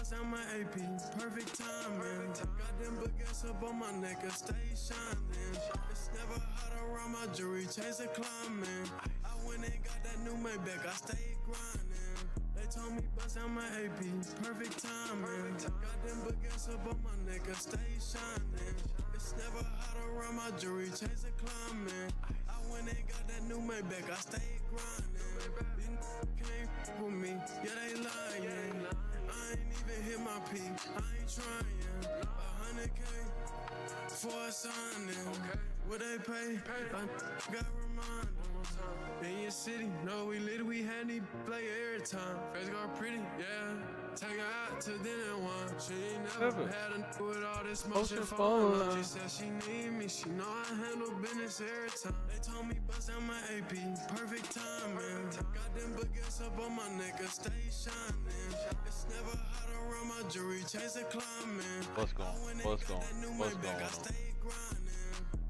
bust out my AP, perfect timing. Got them baguettes up on my neck, I stay shining. It's never hot around my jewelry, chase a climbing. I went and got that new Maybach, I stay grinding. They told me bust out my AP, perfect timing. Got them baguettes up on my neck, I stay shining. It's never hot around my jewelry, chase a climbing. I went and got that new Maybach, I stay grinding. These came with me, yeah they lying. I ain't even hit my peak, I ain't trying. 100K for a signing. What they pay? I got reminders. In your city, no we lit, we handy, play every time. Face got pretty, yeah. Take her out to dinner one. She ain't never had a with all this motion falling. She said she need me, she know I handle business every time. They told me bust out my AP, perfect timing. Got them baguettes up on my neck, I stay shining. It's never hot around my jewelry, chase a climbing. What's going on? What's going on?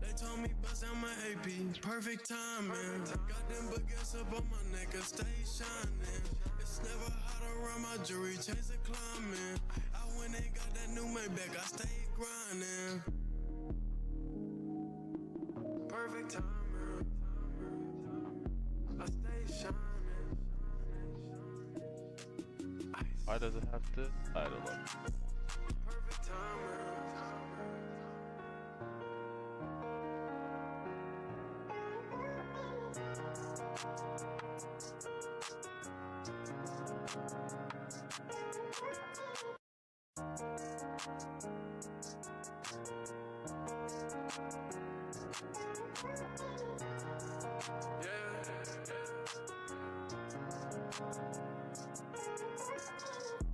They told me bust out my AP, perfect timing. Got them baguettes up on my neck, I stay shining. It's never hot around my jewelry, chase a climbing. I went and got that new Maybach, I stay grinding. Perfect timing. I stay shining. Why does it have to? I don't know. Perfect timing.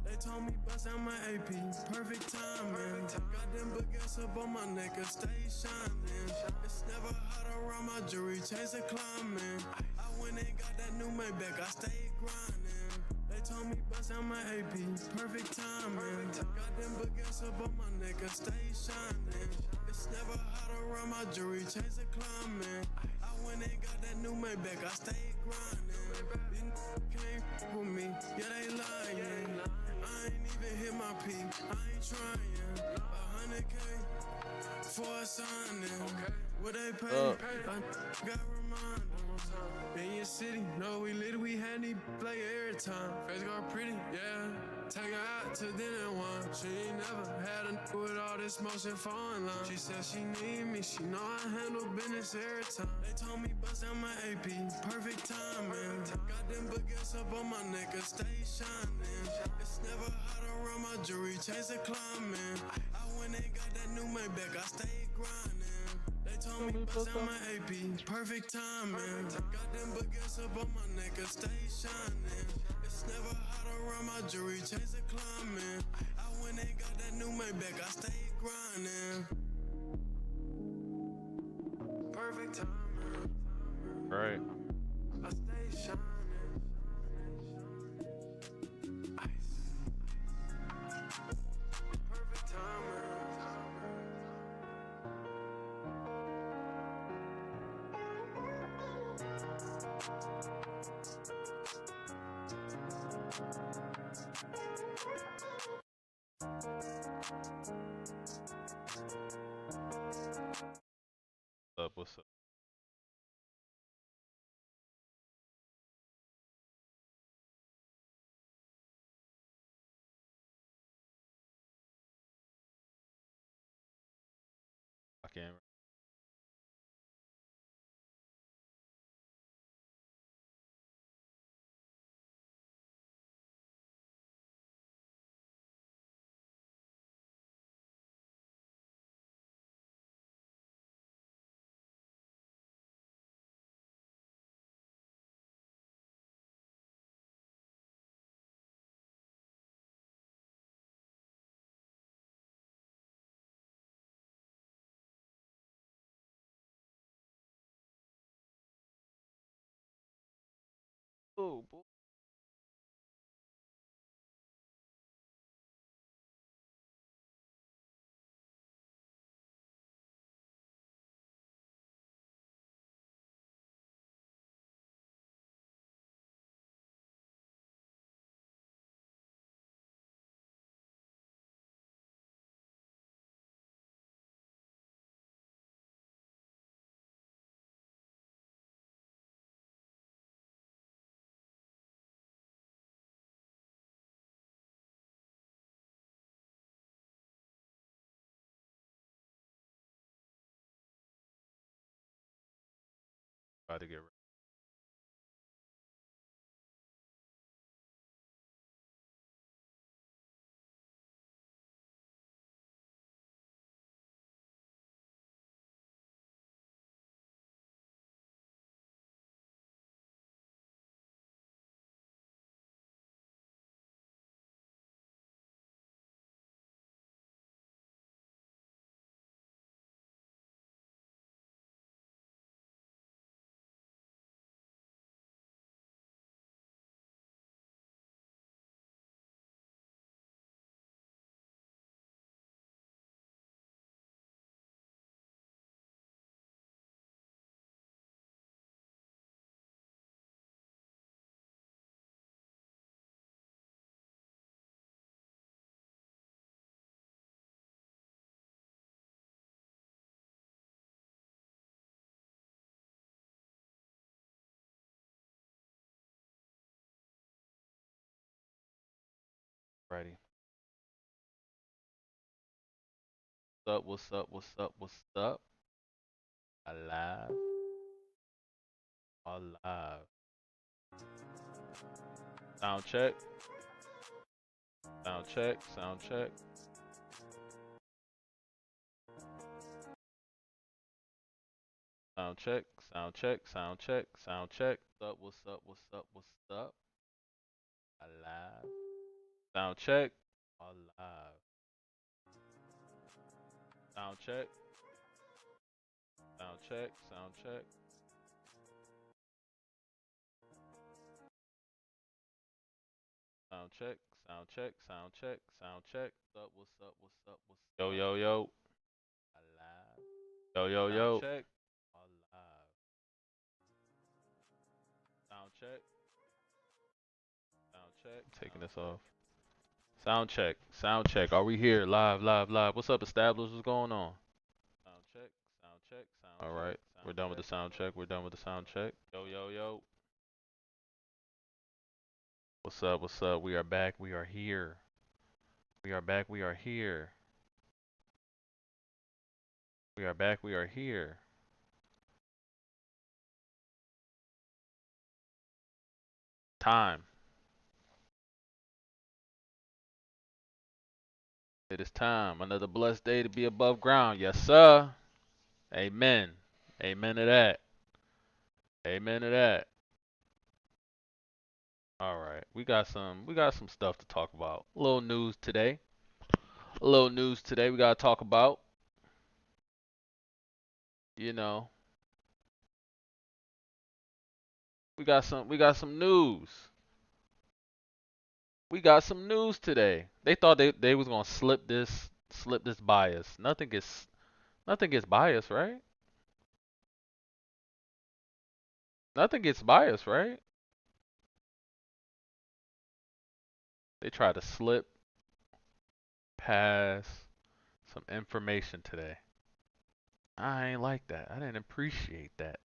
They told me bust out my AP, perfect timing. Got them baguettes up on my neck, I stay shining. It's never hot around my jewelry, chase a climbing. I went and got that new Maybach, I stay grinding. They told me bust out my AP, perfect timing. Got them baguettes up on my neck, I stay shining. It's never hot around my jewelry, chase a climbing. I went and got that new Maybach, I stay grinding. These came with me, yeah they lying. I ain't even hit my peak, I ain't trying. 100K for a signing. What they pay? I got reminders. In your city, no we lit, we handy, play every time. Face got pretty, yeah. Take her out to dinner one. She ain't never had a with all this motion falling line. She said she need me, she know I handle business every time. They told me bust out my AP, perfect timing. Got them baguettes up on my neck, I stay shining. It's never hot around my jewelry, chase a climbing. I went and got that new Maybach, I stay grinding. They told me bust out my AP, perfect timing. Got them baguettes up on my neck, I stay shining. It's never hot around my jewelry, chase a climbing. I went and got that new Maybach, I stay grinding. Perfect timing. Right. I stay shining. Perfect timing. What's up? I can't. About to get ready. Ready. What's up? What's up? What's up? What's up? Alive. Alive. Sound check. Sound check. Sound check. Sound check. Sound check. Sound check. Sound check. What's up? What's up? What's up? What's up? Alive. Sound check. Alive. Sound check. Sound check. Sound check. Sound check. Sound check. Sound check. Sound check. What's up? What's up? What's up? What's up? Yo yo yo. Alive. Yo yo yo. Sound check. Alive. Sound check. Sound check. Taking this off. Sound check. Sound check. Are we here? Live, live, live. What's up, established? What's going on? Sound check. Sound check. Sound check. All right. We're done with the sound check. We're done with the sound check. Yo, yo, yo. What's up? What's up? We are back. We are here. We are back. We are here. We are back. We are here. Time. It is time. Another blessed day to be above ground. Yes, sir. Amen. Amen to that. Amen to that. All right. We got some stuff to talk about. A little news today. A little news today we got to talk about. You know, we got some news. We got some news today. They thought they was going to slip this bias. Nothing gets biased, right? Nothing gets biased, right? They tried to slip past some information today. I ain't like that. I didn't appreciate that.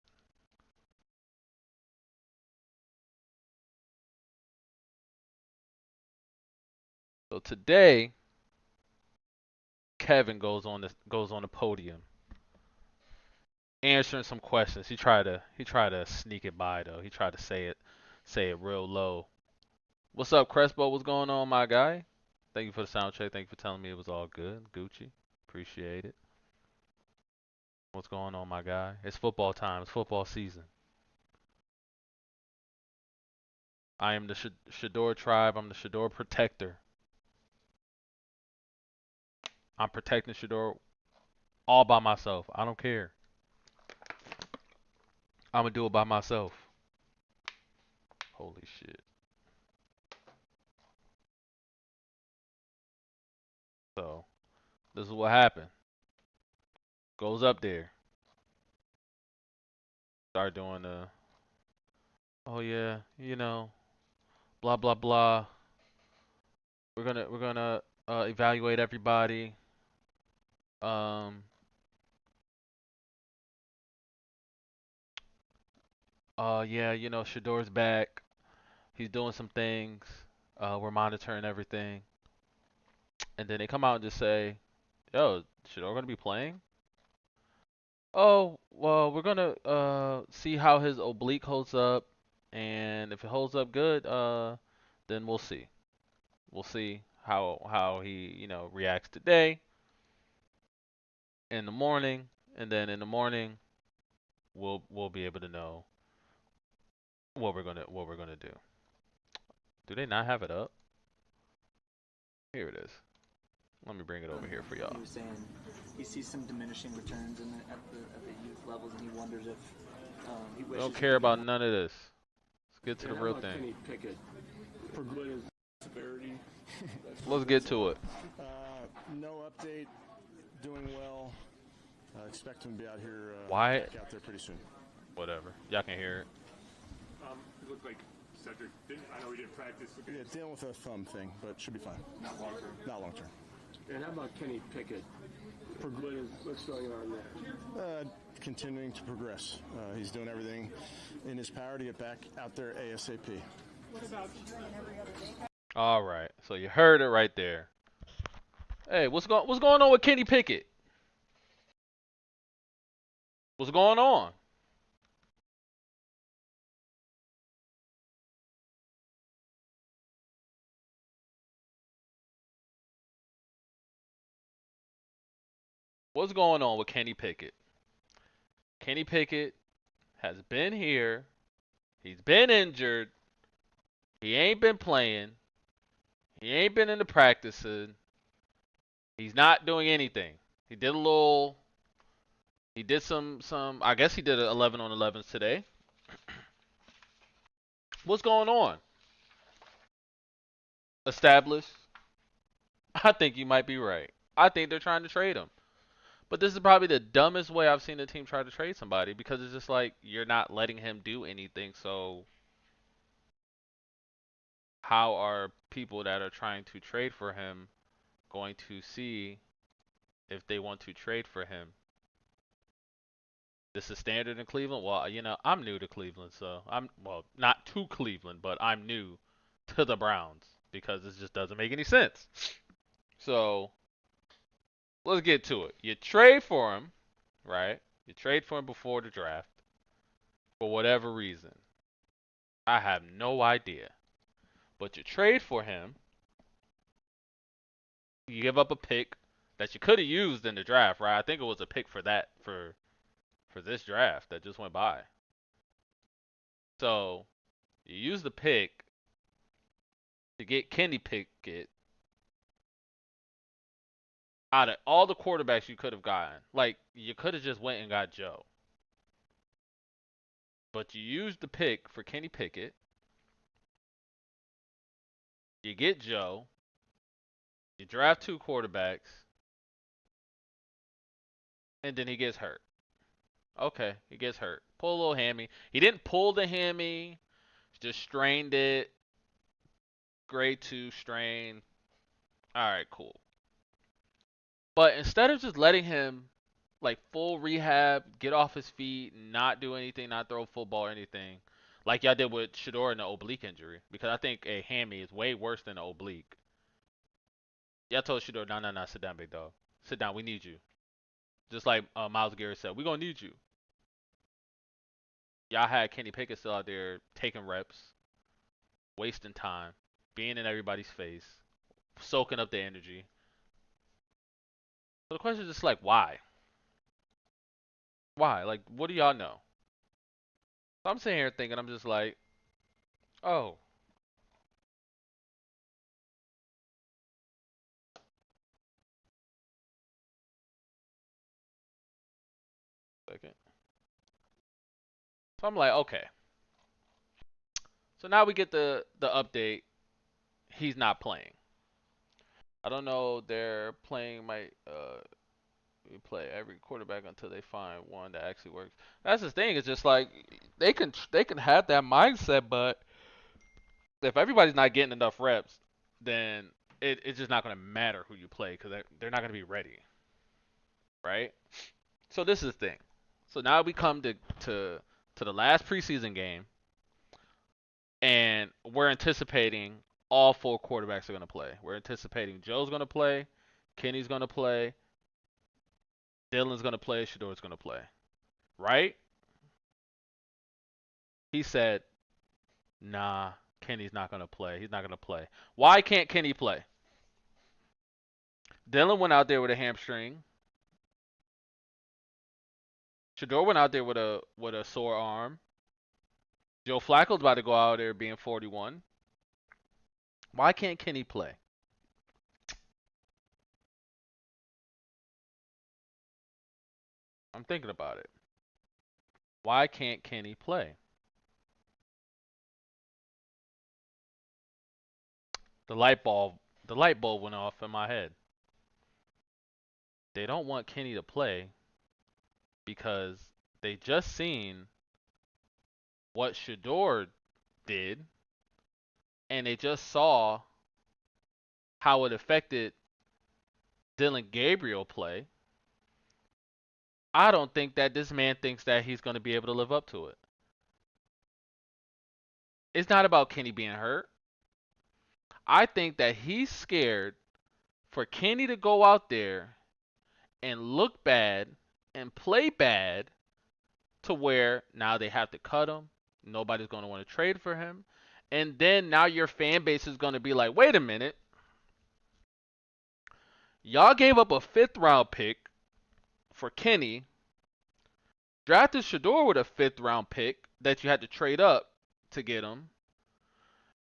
So today, Kevin goes on the podium answering some questions. He tried to sneak it by though. He tried to say it real low. What's up, Crespo? What's going on, my guy? Thank you for the sound check. Thank you for telling me it was all good. Gucci. Appreciate it. What's going on, my guy? It's football time. It's football season. I am the Shedeur tribe. I'm the Shedeur protector. I'm protecting Shedeur all by myself. I don't care. I'm gonna do it by myself. Holy shit. So, this is what happened. Goes up there. Start doing oh yeah, blah blah blah. We're gonna evaluate everybody. Um, yeah, Shador's back. He's doing some things. We're monitoring everything. And then they come out and just say, "Yo, Shador gonna be playing?" Oh, well, we're gonna see how his oblique holds up, and if it holds up good, then we'll see. We'll see how he reacts today in the morning, and then in the morning we'll be able to know what we're gonna do. Do they not have it up? Here it is. Let me bring it over here for He y'all. was saying he sees some diminishing returns at the youth levels, and he wonders if he We wishes don't he care could get about back. none of this. Let's get to the And how real about thing. Kenny Pickett? Progress severity. Let's get to it. No update. Doing well. Expect him to be out here. Why? Back out there pretty soon. Whatever. Y'all can hear it. It looked like Cedric didn't. I know he didn't practice. Yeah, dealing with a thumb thing, but should be fine. Not long term. Not long term. And how about Kenny Pickett? What's going on there? Continuing to progress. He's doing everything in his power to get back out there ASAP. All right. So you heard it right there. Hey, what's going on with Kenny Pickett? What's going on? What's going on with Kenny Pickett? Kenny Pickett has been here. He's been injured. He ain't been playing. He ain't been in the practicing. He's not doing anything. He did a little. He did some. I guess he did 11 on 11s today. What's going on? Established. I think you might be right. I think they're trying to trade him. But this is probably the dumbest way I've seen the team try to trade somebody because it's just like you're not letting him do anything. So how are people that are trying to trade for him going to see if they want to trade for him? This is standard in Cleveland. Well, I'm new to Cleveland, so not to Cleveland, but I'm new to the Browns because this just doesn't make any sense. So let's get to it. You trade for him, right? You trade for him before the draft for whatever reason. I have no idea. But you trade for him. You give up a pick that you could have used in the draft, right? I think it was a pick for this draft that just went by. So you use the pick to get Kenny Pickett out of all the quarterbacks you could have gotten. Like you could have just went and got Joe. But you used the pick for Kenny Pickett. You get Joe. You draft two quarterbacks. And then he gets hurt. Okay, he gets hurt. Pull a little hammy. He didn't pull the hammy. Just strained it. Grade 2 strain. Alright, cool. But instead of just letting him like full rehab, get off his feet, not do anything, not throw football or anything, like y'all did with Shedeur and the oblique injury, because I think a hammy is way worse than an oblique. Y'all told Shedeur, no, sit down, big dog. Sit down, we need you. Just like Myles Garrett said, we're going to need you. Y'all had Kenny Pickett still out there taking reps, wasting time, being in everybody's face, soaking up the energy. So the question is just like, why? Why? Like, what do y'all know? So I'm sitting here thinking, I'm just like, oh, second. So I'm like, okay. So now we get the update. He's not playing. I don't know. They're playing we play every quarterback until they find one that actually works. That's the thing. It's just like they can have that mindset, but if everybody's not getting enough reps, then it's just not going to matter who you play because they're not going to be ready, right? So this is the thing. So now we come to the last preseason game, and we're anticipating all four quarterbacks are going to play. We're anticipating Joe's going to play, Kenny's going to play, Dylan's going to play, Shedeur's going to play, right? he said, nah, Kenny's not going to play. He's not going to play. Why can't Kenny play? Dylan went out there with a hamstring. Shedeur went out there with a sore arm. Joe Flacco's about to go out there being 41. Why can't Kenny play? I'm thinking about it. Why can't Kenny play? The light bulb went off in my head. They don't want Kenny to play because they just seen what Shedeur did, and they just saw how it affected Dylan Gabriel play. I don't think that this man thinks that he's going to be able to live up to it. It's not about Kenny being hurt. I think that he's scared for Kenny to go out there and look bad and play bad to where now they have to cut him. Nobody's going to want to trade for him. And then now your fan base is going to be like, wait a minute. Y'all gave up a 5th round pick for Kenny, drafted Shedeur with a 5th round pick that you had to trade up to get him,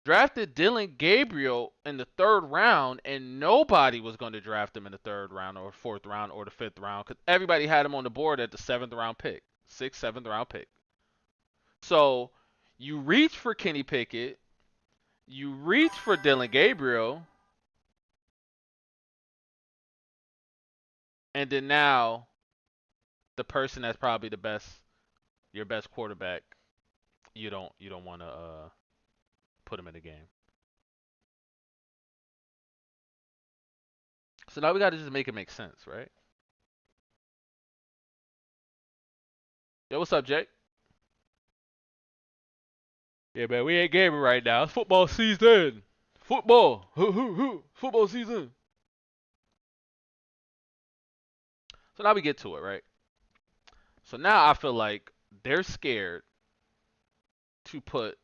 drafted Dylan Gabriel in the 3rd round, and nobody was going to draft him in the 3rd round or 4th round or the 5th round because everybody had him on the board at the 7th round pick, 6th, 7th round pick. So you reach for Kenny Pickett, you reach for Dylan Gabriel, and then now the person that's probably your best quarterback, you don't want to put him in the game. So now we got to just make it make sense, right? Yo, what's up, Jake? Yeah, man, we ain't gaming right now. It's football season. Football. Football season. So now we get to it, right? So now I feel like they're scared to put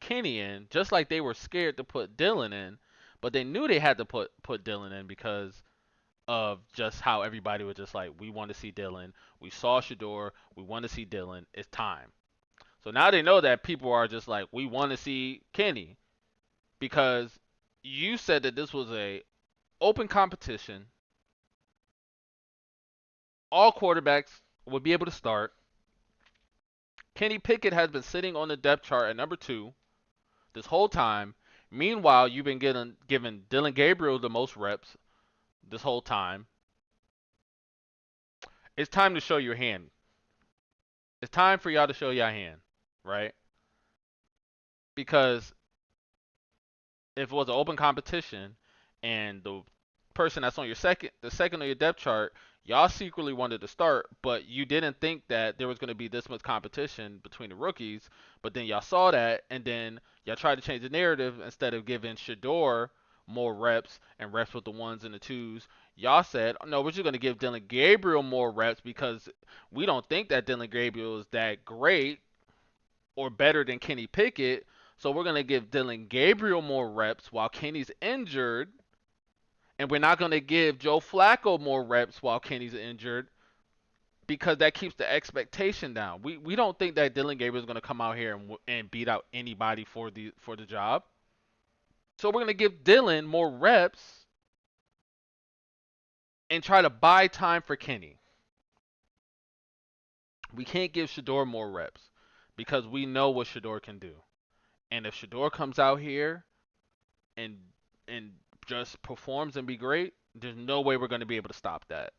Kenny in, just like they were scared to put Dylan in, but they knew they had to put Dylan in because of just how everybody was just like, we want to see Dylan. We saw Shedeur. We want to see Dylan. It's time. So now they know that people are just like, we want to see Kenny because you said that this was a open competition. All quarterbacks would be able to start. Kenny Pickett has been sitting on the depth chart at number 2 this whole time. Meanwhile, you've been giving Dylan Gabriel the most reps this whole time. It's time to show your hand. It's time for y'all to show your hand, right? Because if it was an open competition and the person that's on the second on your depth chart, y'all secretly wanted to start, but you didn't think that there was going to be this much competition between the rookies, but then y'all saw that, and then y'all tried to change the narrative. Instead of giving Shedeur more reps and reps with the 1s and the 2s, y'all said, no, we're just going to give Dylan Gabriel more reps because we don't think that Dylan Gabriel is that great or better than Kenny Pickett, so we're going to give Dylan Gabriel more reps while Kenny's injured, and we're not going to give Joe Flacco more reps while Kenny's injured because that keeps the expectation down. We don't think that Dylan Gabriel is going to come out here and beat out anybody for the job. So we're going to give Dylan more reps and try to buy time for Kenny. We can't give Shedeur more reps because we know what Shedeur can do. And if Shedeur comes out here and just performs and be great, there's no way we're going to be able to stop that.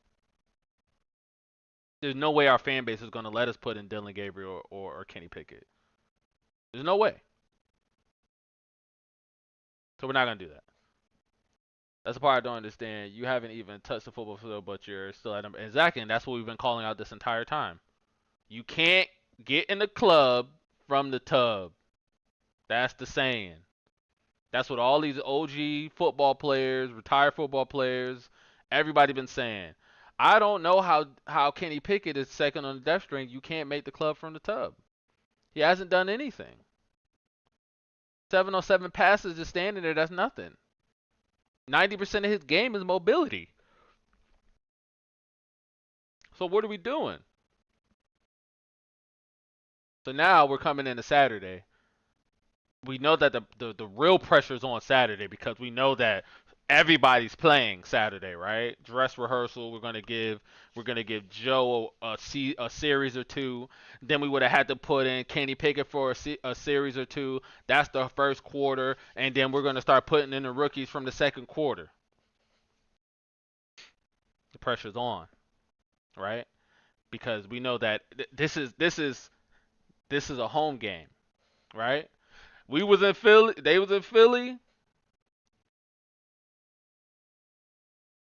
There's no way our fan base is going to let us put in Dylan Gabriel or Kenny Pickett. There's no way. So we're not going to do that. That's the part I don't understand. You haven't even touched the football field, but you're still at them. Exactly, and that's what we've been calling out this entire time. You can't get in the club from the tub. That's the saying. That's what all these OG football players, retired football players, everybody been saying. I don't know how Kenny Pickett is second on the depth string. You can't make the club from the tub. He hasn't done anything. 7 on 7 passes just standing there, that's nothing. 90% of his game is mobility. So what are we doing? So now we're coming into Saturday. We know that the real pressure is on Saturday because we know that everybody's playing Saturday, right? Dress rehearsal. We're gonna give Joe a series or two. Then we would have had to put in Kenny Pickett for a series or two. That's the first quarter, and then we're gonna start putting in the rookies from the second quarter. The pressure's on, right? Because we know that this is a home game, right? We was in Philly. They was in Philly.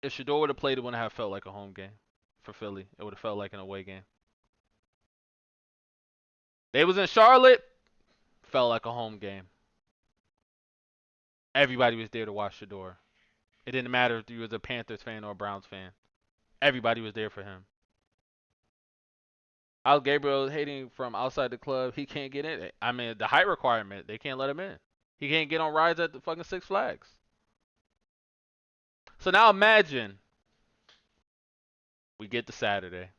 If Shedeur would have played, it wouldn't have felt like a home game for Philly. It would have felt like an away game. They was in Charlotte. Felt like a home game. Everybody was there to watch Shedeur. It didn't matter if you was a Panthers fan or a Browns fan. Everybody was there for him. Al Gabriel hating from outside the club. He can't get in. I mean, the height requirement, they can't let him in. He can't get on rides at the fucking Six Flags. So now imagine we get to Saturday.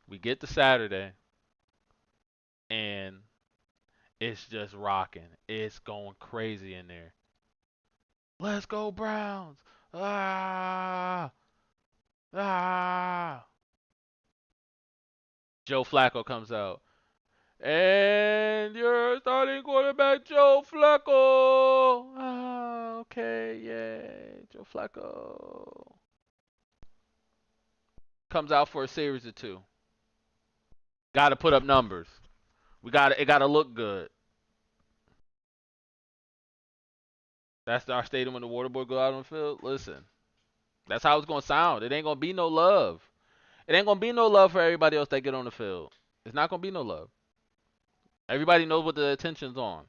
We get to Saturday, and it's just rocking. It's going crazy in there. Let's go Browns! Ah! Ah! Joe Flacco comes out. And your starting quarterback, Joe Flacco. Ah, okay, yay. Joe Flacco comes out for a series or two. Got to put up numbers. It got to look good. That's our stadium when the water boy go out on the field. Listen, that's how it's gonna sound. It ain't gonna be no love. It ain't gonna be no love for everybody else that get on the field. It's not gonna be no love. Everybody knows what the attention's on.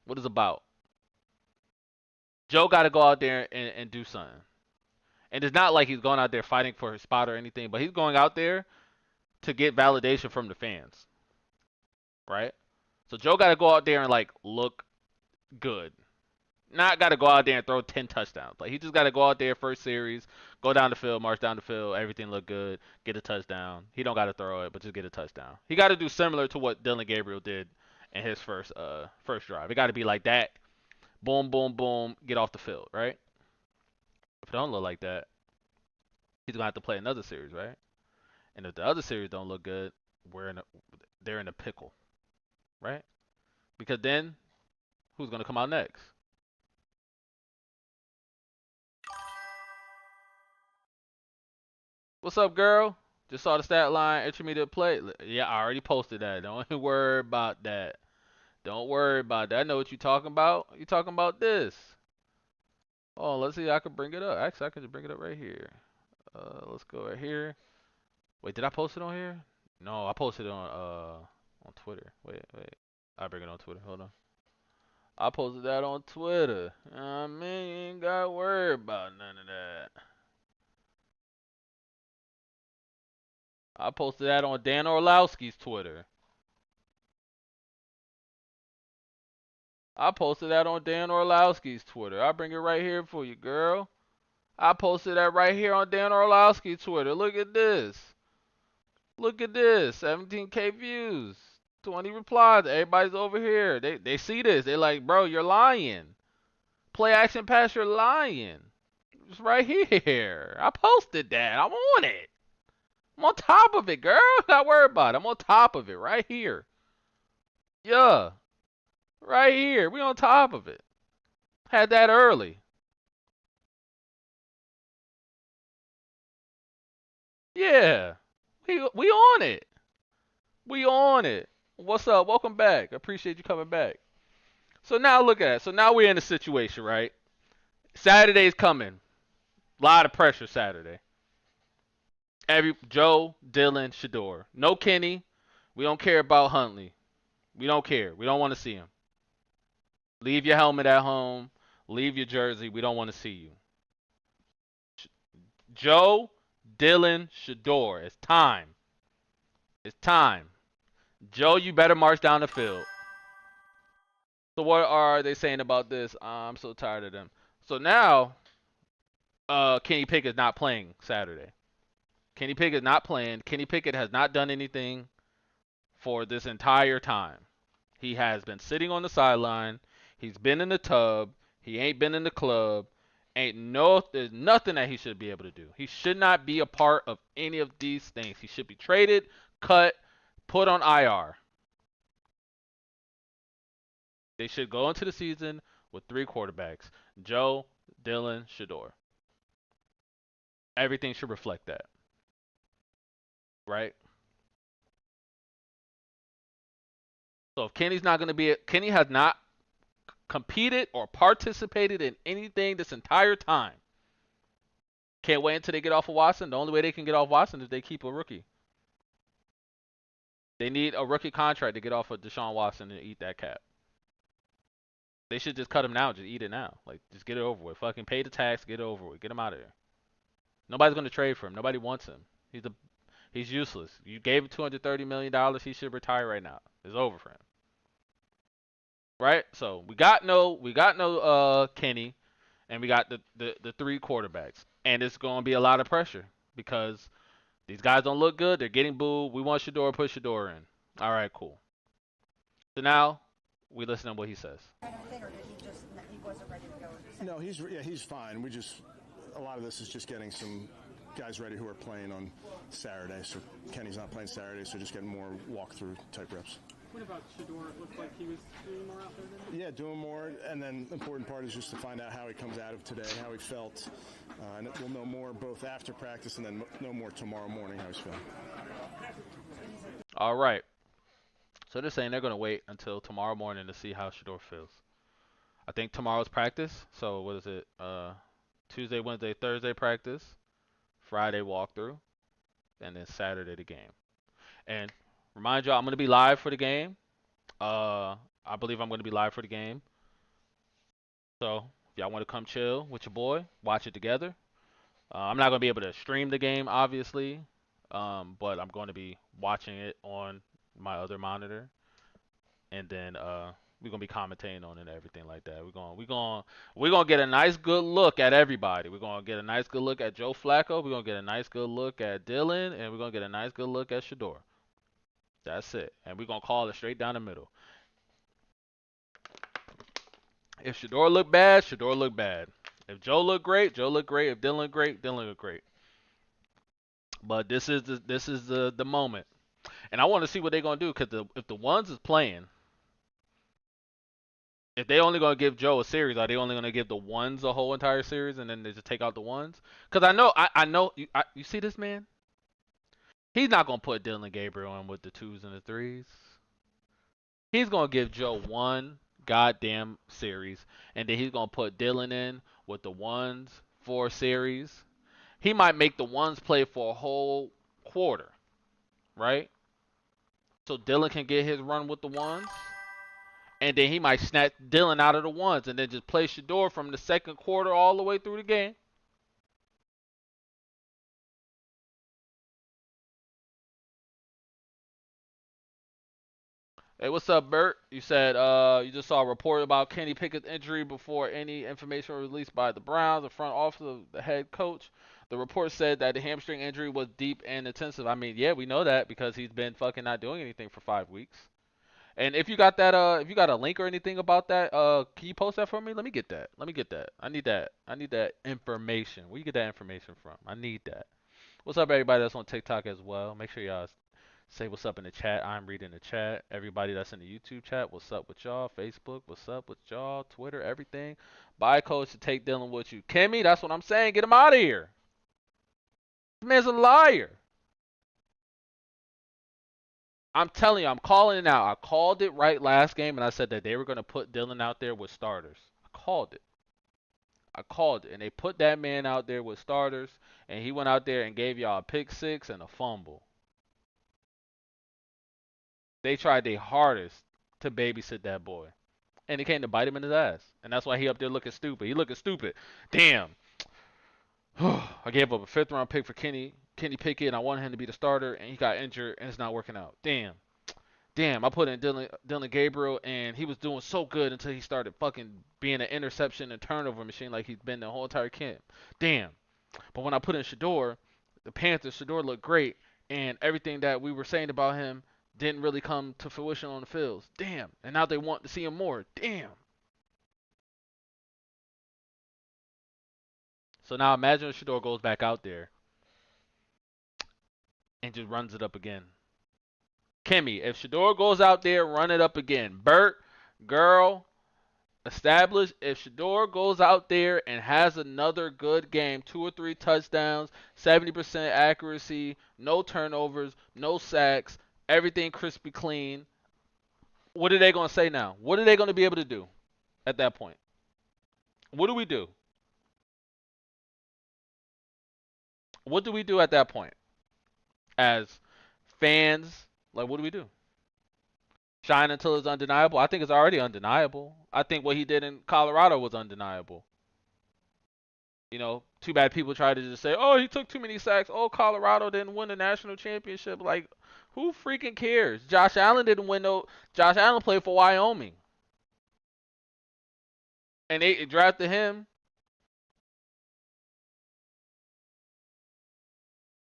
What it's about. Joe got to go out there and do something. And it's not like he's going out there fighting for his spot or anything, but he's going out there to get validation from the fans, right? So Joe got to go out there and like look good. Not got to go out there and throw 10 touchdowns. Like he just got to go out there first series, go down the field, march down the field, everything look good, get a touchdown. He don't got to throw it, but just get a touchdown. He got to do similar to what Dylan Gabriel did in his first drive. It got to be like that. Boom, boom, boom, get off the field, right? If it don't look like that, he's gonna have to play another series, right? And if the other series don't look good, they're in a pickle, right? Because then who's gonna come out next? What's up, girl? Just saw the stat line, intermediate play. Yeah, I already posted that. Don't worry about that. Don't worry about that. I know what you're talking about. You're talking about this. Oh, let's see. I can bring it up. Actually, I can just bring it up right here. Let's go right here. Wait, did I post it on here? No, I posted it on Twitter. Wait. I'll bring it on Twitter. Hold on. I posted that on Twitter. I mean, you ain't got to worry about none of that. I posted that on Dan Orlowski's Twitter. I posted that on Dan Orlowski's Twitter. I'll bring it right here for you, girl. I posted that right here on Dan Orlowski's Twitter. Look at this. Look at this. 17K views. 20 replies. Everybody's over here. They see this. They like, bro, you're lying. Play action pass, you're lying. It's right here. I posted that. I'm on it. I'm on top of it, girl. Not worry about it. I'm on top of it right here. Yeah. Right here. We on top of it. Had that early. Yeah. We on it. We on it. What's up? Welcome back. I appreciate you coming back. So now look at it. So now we're in a situation, right? Saturday's coming. A lot of pressure Saturday. Joe, Dylan, Shedeur. No Kenny. We don't care about Huntley. We don't care. We don't want to see him. Leave your helmet at home. Leave your jersey. We don't want to see you. Joe, Dylan, Shedeur. It's time. It's time. Joe, you better march down the field. So what are they saying about this? I'm so tired of them. So now, Kenny Pickett's not playing Saturday. Kenny Pickett not playing. Kenny Pickett has not done anything for this entire time. He has been sitting on the sideline. He's been in the tub. He ain't been in the club. There's nothing that he should be able to do. He should not be a part of any of these things. He should be traded, cut, put on IR. They should go into the season with 3 quarterbacks: Joe, Dylan, Shedeur. Everything should reflect that, right? So if Kenny's not going to be, Kenny has not competed or participated in anything this entire time. Can't wait until they get off of Watson. The only way they can get off Watson is they keep a rookie. They need a rookie contract to get off of Deshaun Watson and eat that cap. They should just cut him now. Just eat it now. Like, just get it over with. Fucking pay the tax. Get it over with. Get him out of there. Nobody's going to trade for him. Nobody wants him. He's useless. You gave him $230 million. He should retire right now. It's over for him. Right? So we got no Kenny, and we got the 3 quarterbacks. And it's going to be a lot of pressure because these guys don't look good. They're getting booed. We want Shedeur, put Shedeur in. All right, cool. So now we listen to what he says. No, he's fine. A lot of this is just getting some guys ready who are playing on Saturday. So Kenny's not playing Saturday, so just getting more walkthrough type reps. What about Shedeur? It looked like he was doing more out there than Yeah, doing more. And then the important part is just to find out how he comes out of today, how he felt. And we'll know more both after practice and then know more tomorrow morning how he's feeling. All right. So they're saying they're going to wait until tomorrow morning to see how Shedeur feels. I think tomorrow's practice. So what is it? Tuesday, Wednesday, Thursday practice. Friday walkthrough. And then Saturday the game. And remind y'all, I'm going to be live for the game. I believe I'm going to be live for the game. So if y'all want to come chill with your boy, watch it together. I'm not going to be able to stream the game, obviously. But I'm going to be watching it on my other monitor. And then we're gonna be commentating on it and everything like that. We're gonna get a nice good look at everybody. We're gonna get a nice good look at Joe Flacco. We're gonna get a nice good look at Dylan, and we're gonna get a nice good look at Shedeur. That's it. And we're gonna call it straight down the middle. If Shedeur look bad, Shedeur look bad. If Joe look great, Joe look great. If Dylan look great, Dylan look great. But this is the moment. And I want to see what they're gonna do, because if the ones is playing, if they only gonna give Joe a series, are they only gonna give the ones a whole entire series and then they just take out the ones? Because I know you see this man. He's not gonna put Dylan Gabriel in with the 2s and the 3s. He's gonna give Joe one goddamn series, and then he's gonna put Dylan in with the 1s for a series. He might make the 1s play for a whole quarter, right? So Dylan can get his run with the 1s. And then he might snatch Dylan out of the 1s and then just play Shedeur from the second quarter all the way through the game. Hey, what's up, Bert? You said you just saw a report about Kenny Pickett's injury before any information was released by the Browns, the front office of the head coach. The report said that the hamstring injury was deep and intensive. I mean, yeah, we know that because he's been fucking not doing anything for 5 weeks. And if you got that, if you got a link or anything about that, can you post that for me? Let me get that. I need that. I need that information. Where you get that information from? I need that. What's up, everybody that's on TikTok as well? Make sure y'all say what's up in the chat. I'm reading the chat. Everybody that's in the YouTube chat, what's up with y'all? Facebook, what's up with y'all? Twitter, everything. Buy codes to take Dylan with you. Kimmy, that's what I'm saying. Get him out of here. This man's a liar. I'm telling you, I'm calling it now. I called it right last game, and I said that they were going to put Dylan out there with starters. I called it. And they put that man out there with starters, and he went out there and gave y'all a pick 6 and a fumble. They tried their hardest to babysit that boy, and it came to bite him in his ass. And that's why he up there looking stupid. He looking stupid. Damn. I gave up a 5th-round pick for Kenny Pickett, and I wanted him to be the starter, and he got injured, and it's not working out. Damn. damn, I put in Dylan Gabriel, and he was doing so good until he started fucking being an interception and turnover machine like he's been the whole entire camp. Damn. But when I put in Shedeur, the Panthers, Shedeur looked great, and everything that we were saying about him didn't really come to fruition on the fields. Damn. And now they want to see him more. Damn. So now imagine if Shedeur goes back out there and just runs it up again. Kimmy, if Shedeur goes out there, run it up again. Bert, girl, establish if Shedeur goes out there and has another good game, 2 or 3 touchdowns, 70% accuracy, no turnovers, no sacks, everything crispy clean. What are they going to say now? What are they going to be able to do at that point? What do we do? What do we do at that point? As fans, like, what do we do? Shine until it's undeniable? I think it's already undeniable. I think what he did in Colorado was undeniable. You know, too bad people try to just say, oh, he took too many sacks. Oh, Colorado didn't win the national championship. Like, who freaking cares? Josh Allen didn't win no. Josh Allen played for Wyoming. And they drafted him.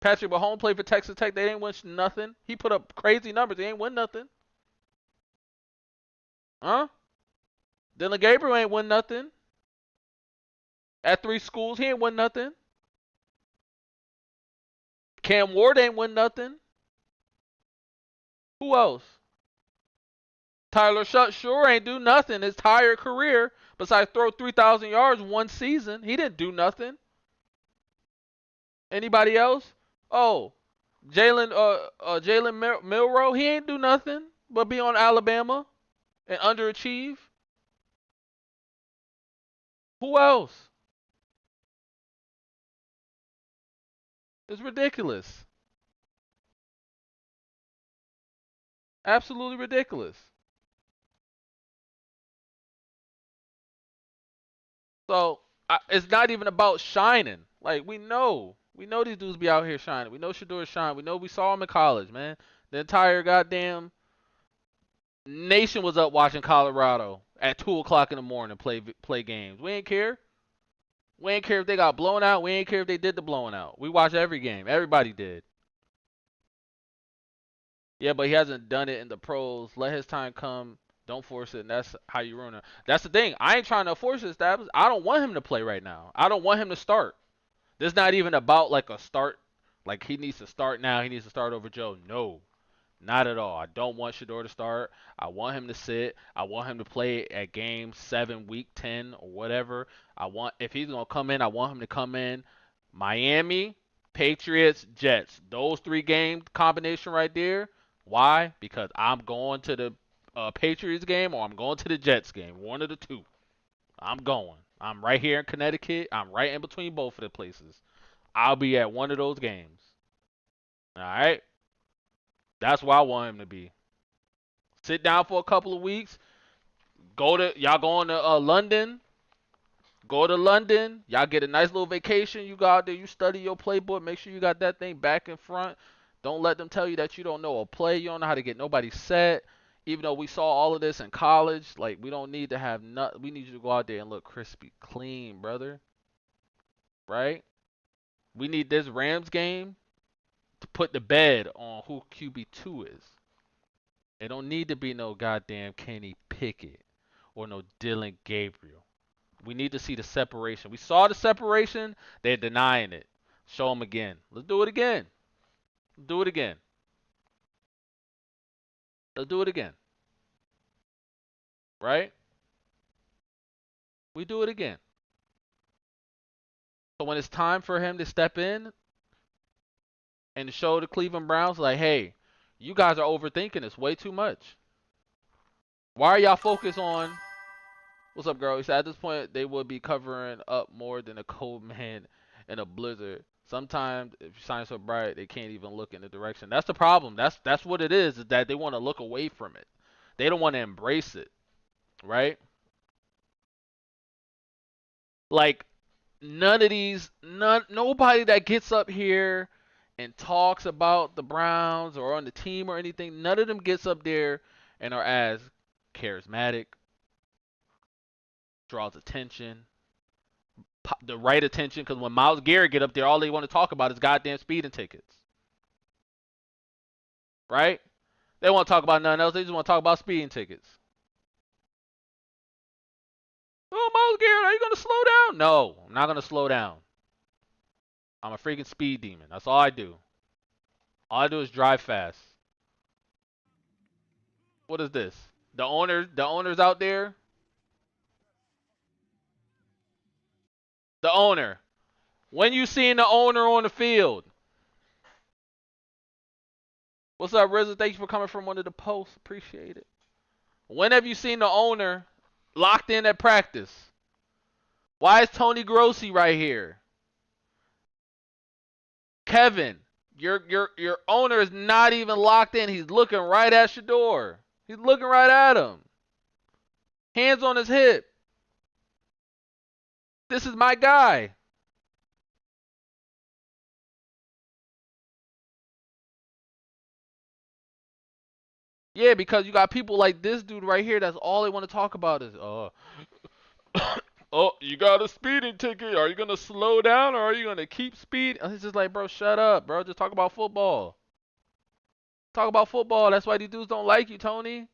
Patrick Mahomes played for Texas Tech. They didn't win nothing. He put up crazy numbers. They ain't win nothing. Huh? Dylan Gabriel ain't win nothing. At 3 schools, he ain't win nothing. Cam Ward ain't win nothing. Who else? Tyler sure ain't do nothing his entire career besides throw 3,000 yards one season. He didn't do nothing. Anybody else? Oh, Jalen Milroe, he ain't do nothing but be on Alabama and underachieve. Who else? It's ridiculous. Absolutely ridiculous. So it's not even about shining. Like we know these dudes be out here shining. We know Shedeur shine. We know we saw him in college, man. The entire goddamn nation was up watching Colorado at 2 o'clock in the morning play games. We ain't care. We ain't care if they got blown out. We ain't care if they did the blowing out. We watched every game. Everybody did. Yeah, but he hasn't done it in the pros. Let his time come. Don't force it, and that's how you ruin it. That's the thing. I ain't trying to force it, Stabs. I don't want him to play right now. I don't want him to start. This is not even about like a start. Like he needs to start now. He needs to start over Joe. No, not at all. I don't want Shedeur to start. I want him to sit. I want him to play at game 7, week 10, or whatever. If he's gonna come in, I want him to come in. Miami, Patriots, Jets. Those 3 game combination right there. Why? Because I'm going to the Patriots game or I'm going to the Jets game. One of the two. I'm going. I'm right here in Connecticut. I'm right in between both of the places. I'll be at one of those games. All right? That's where I want him to be. Sit down for a couple of weeks. Y'all going to London. Go to London. Y'all get a nice little vacation. You go out there. You study your playbook. Make sure you got that thing back and front. Don't let them tell you that you don't know a play. You don't know how to get nobody set. Even though we saw all of this in college, like we don't need to have we need you to go out there and look crispy clean, brother. Right? We need this Rams game to put the bed on who QB2 is. It don't need to be no goddamn Kenny Pickett or no Dylan Gabriel. We need to see the separation. We saw the separation. They're denying it. Show them again. Let's do it again. Do it again. Let's do it again. Right? We do it again. So when it's time for him to step in and show the Cleveland Browns, like, hey, you guys are overthinking this way too much. Why are y'all focused on... What's up, girl? He said at this point, they would be covering up more than a cold man in a blizzard. Sometimes, if you shine so bright, they can't even look in the direction. That's the problem. That's what it is that they want to look away from it. They don't want to embrace it, right? Like, nobody that gets up here and talks about the Browns or on the team or anything, none of them gets up there and are as charismatic, draws attention, the right attention. Because when Myles Garrett get up there, all they want to talk about is goddamn speeding tickets, right? They won't talk about nothing else. They just want to talk about speeding tickets. Oh, Myles Garrett, are you gonna slow down? No, I'm not gonna slow down. I'm a freaking speed demon. That's all I do. All I do is drive fast. What is this? The owner's out there. The owner. When you seen the owner on the field? What's up, Rizzo? Thank you for coming from one of the posts. Appreciate it. When have you seen the owner locked in at practice? Why is Tony Grossi right here? Kevin, your owner is not even locked in. He's looking right at Shedeur. He's looking right at him. Hands on his hip. This is my guy. Yeah, because you got people like this dude right here. That's all they want to talk about is, oh, you got a speeding ticket. Are you gonna slow down or are you gonna keep speed? And it's just like, bro, shut up, bro. Just talk about football. Talk about football. That's why these dudes don't like you, Tony.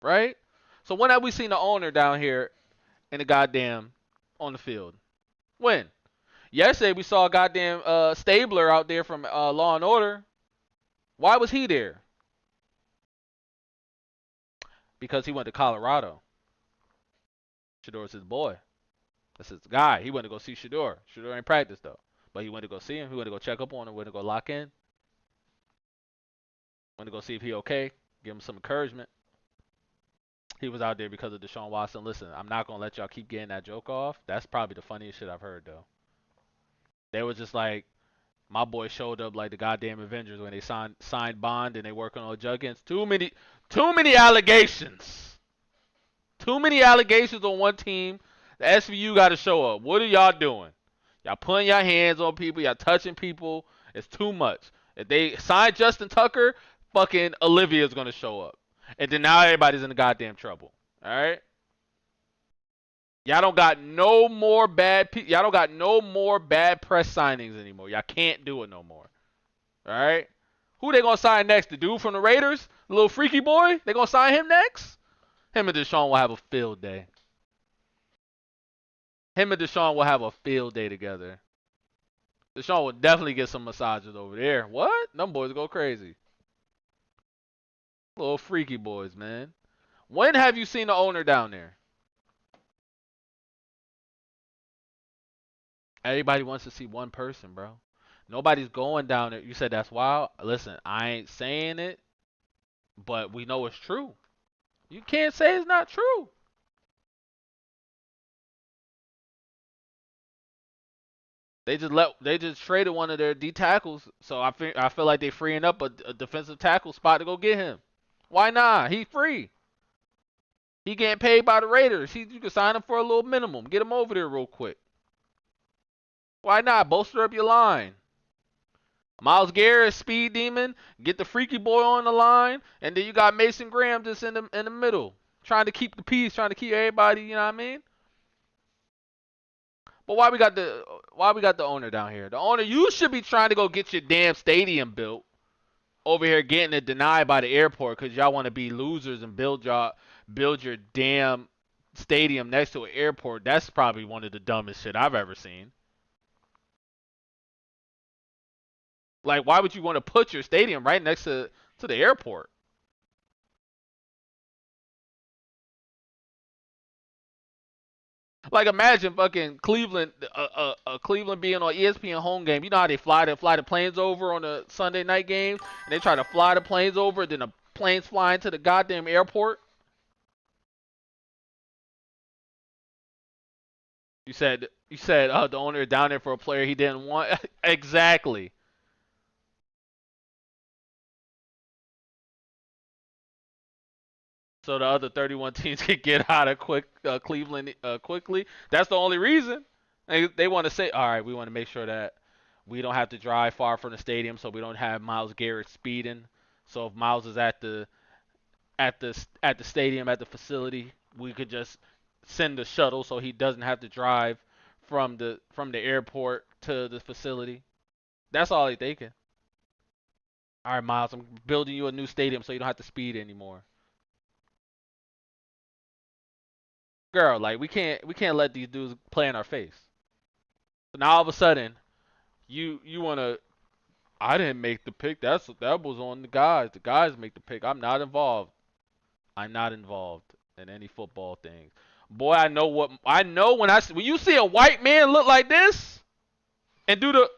Right? So when have we seen the owner down here in the goddamn on the field? When? Yesterday we saw a goddamn Stabler out there from Law and Order. Why was he there? Because he went to Colorado. Shedeur's his boy. That's his guy. He went to go see Shedeur. Shedeur ain't practice though. But he went to go see him. He went to go check up on him. Went to go lock in. Went to go see if he okay. Give him some encouragement. He was out there because of Deshaun Watson. Listen, I'm not gonna let y'all keep getting that joke off. That's probably the funniest shit I've heard though. They were just like, my boy showed up like the goddamn Avengers when they signed Bond and they working on Juggins. Too many allegations. Too many allegations on one team. The SVU got to show up. What are y'all doing? Y'all putting your hands on people. Y'all touching people. It's too much. If they sign Justin Tucker, fucking Olivia's gonna show up, and then now everybody's in the goddamn trouble. All right. Y'all don't got no more y'all don't got no more bad press signings anymore. Y'all can't do it no more. All right. Who they gonna sign next? The dude from the Raiders, the little freaky boy. They gonna sign him next? Him and Deshaun will have a field day. Him and Deshaun will have a field day together. Deshaun will definitely get some massages over there. What? Them boys go crazy. Little freaky boys, man. When have you seen the owner down there? Everybody wants to see one person, bro. Nobody's going down there. You said that's wild. Listen, I ain't saying it, but we know it's true. You can't say it's not true. They just traded one of their D tackles, so I feel like they freeing up a defensive tackle spot to go get him. Why not? He free. He getting paid by the Raiders. You can sign him for a little minimum. Get him over there real quick. Why not? Bolster up your line. Myles Garrett, speed demon. Get the freaky boy on the line, and then you got Mason Graham just in the middle, trying to keep the peace, trying to keep everybody. You know what I mean? But why we got the owner down here? The owner, you should be trying to go get your damn stadium built. Over here getting it denied by the airport because y'all want to be losers and build your damn stadium next to an airport. That's probably one of the dumbest shit I've ever seen. Like, why would you want to put your stadium right next to the airport? Like, imagine fucking Cleveland, Cleveland being on ESPN home game. You know how they fly the planes over on the Sunday night games, and they try to fly the planes over, then the planes fly into the goddamn airport. You said the owner down there for a player he didn't want. Exactly. So the other 31 teams can get out of Cleveland quickly. That's the only reason. They want to say, all right, we want to make sure that we don't have to drive far from the stadium, so we don't have Myles Garrett speeding. So if Myles is at the stadium at the facility, we could just send the shuttle so he doesn't have to drive from the airport to the facility. That's all they thinking. All right, Myles, I'm building you a new stadium so you don't have to speed anymore. Girl, like we can't let these dudes play in our face. So now all of a sudden, you wanna I didn't make the pick. That was on the guys. The guys make the pick. I'm not involved. I'm not involved in any football things. Boy, I know when you see a white man look like this and do the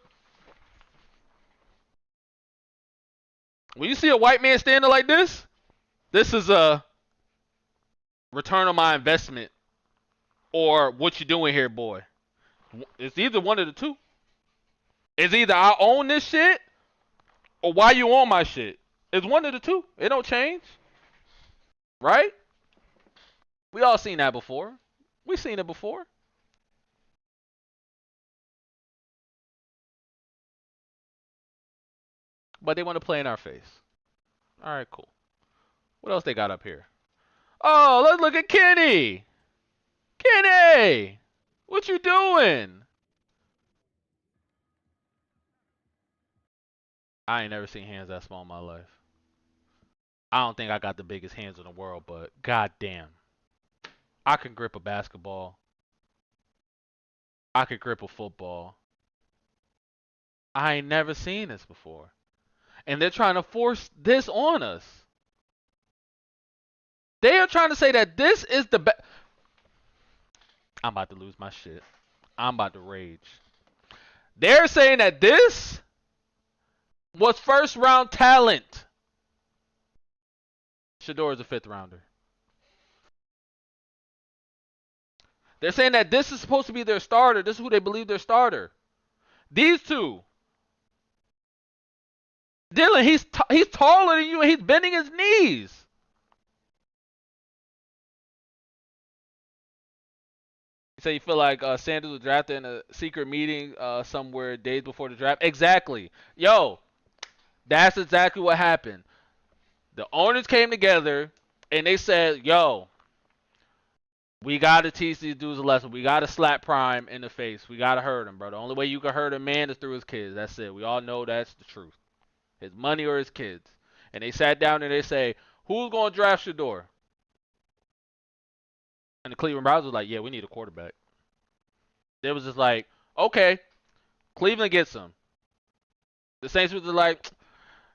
when you see a white man standing like this is a return on my investment or what you doing here, boy. It's either one of the two. It's either I own this shit or why you on my shit. It's one of the two. It don't change, right? We all seen that before. We seen it before. But they want to play in our face. All right, cool. What else they got up here? Oh, let's look at Kenny. Kenny, what you doing? I ain't never seen hands that small in my life. I don't think I got the biggest hands in the world, but goddamn, I can grip a basketball. I could grip a football. I ain't never seen this before. And they're trying to force this on us. They are trying to say that this is the best. I'm about to lose my shit. I'm about to rage. They're saying that this was first round talent. Shedeur is a fifth rounder. They're saying that this is supposed to be their starter. This is who they believe their starter. These two. Dylan, he's taller than you and he's bending his knees. You say you feel like Sanders was drafted in a secret meeting somewhere days before the draft. Exactly. Yo, that's exactly what happened. The owners came together and they said, yo, we got to teach these dudes a lesson. We got to slap Prime in the face. We got to hurt him, bro. The only way you can hurt a man is through his kids. That's it. We all know that's the truth. His money or his kids. And they sat down and they say, who's going to draft Shedeur? And the Cleveland Browns was like, yeah, we need a quarterback. They was just like, okay, Cleveland gets him. The Saints was like,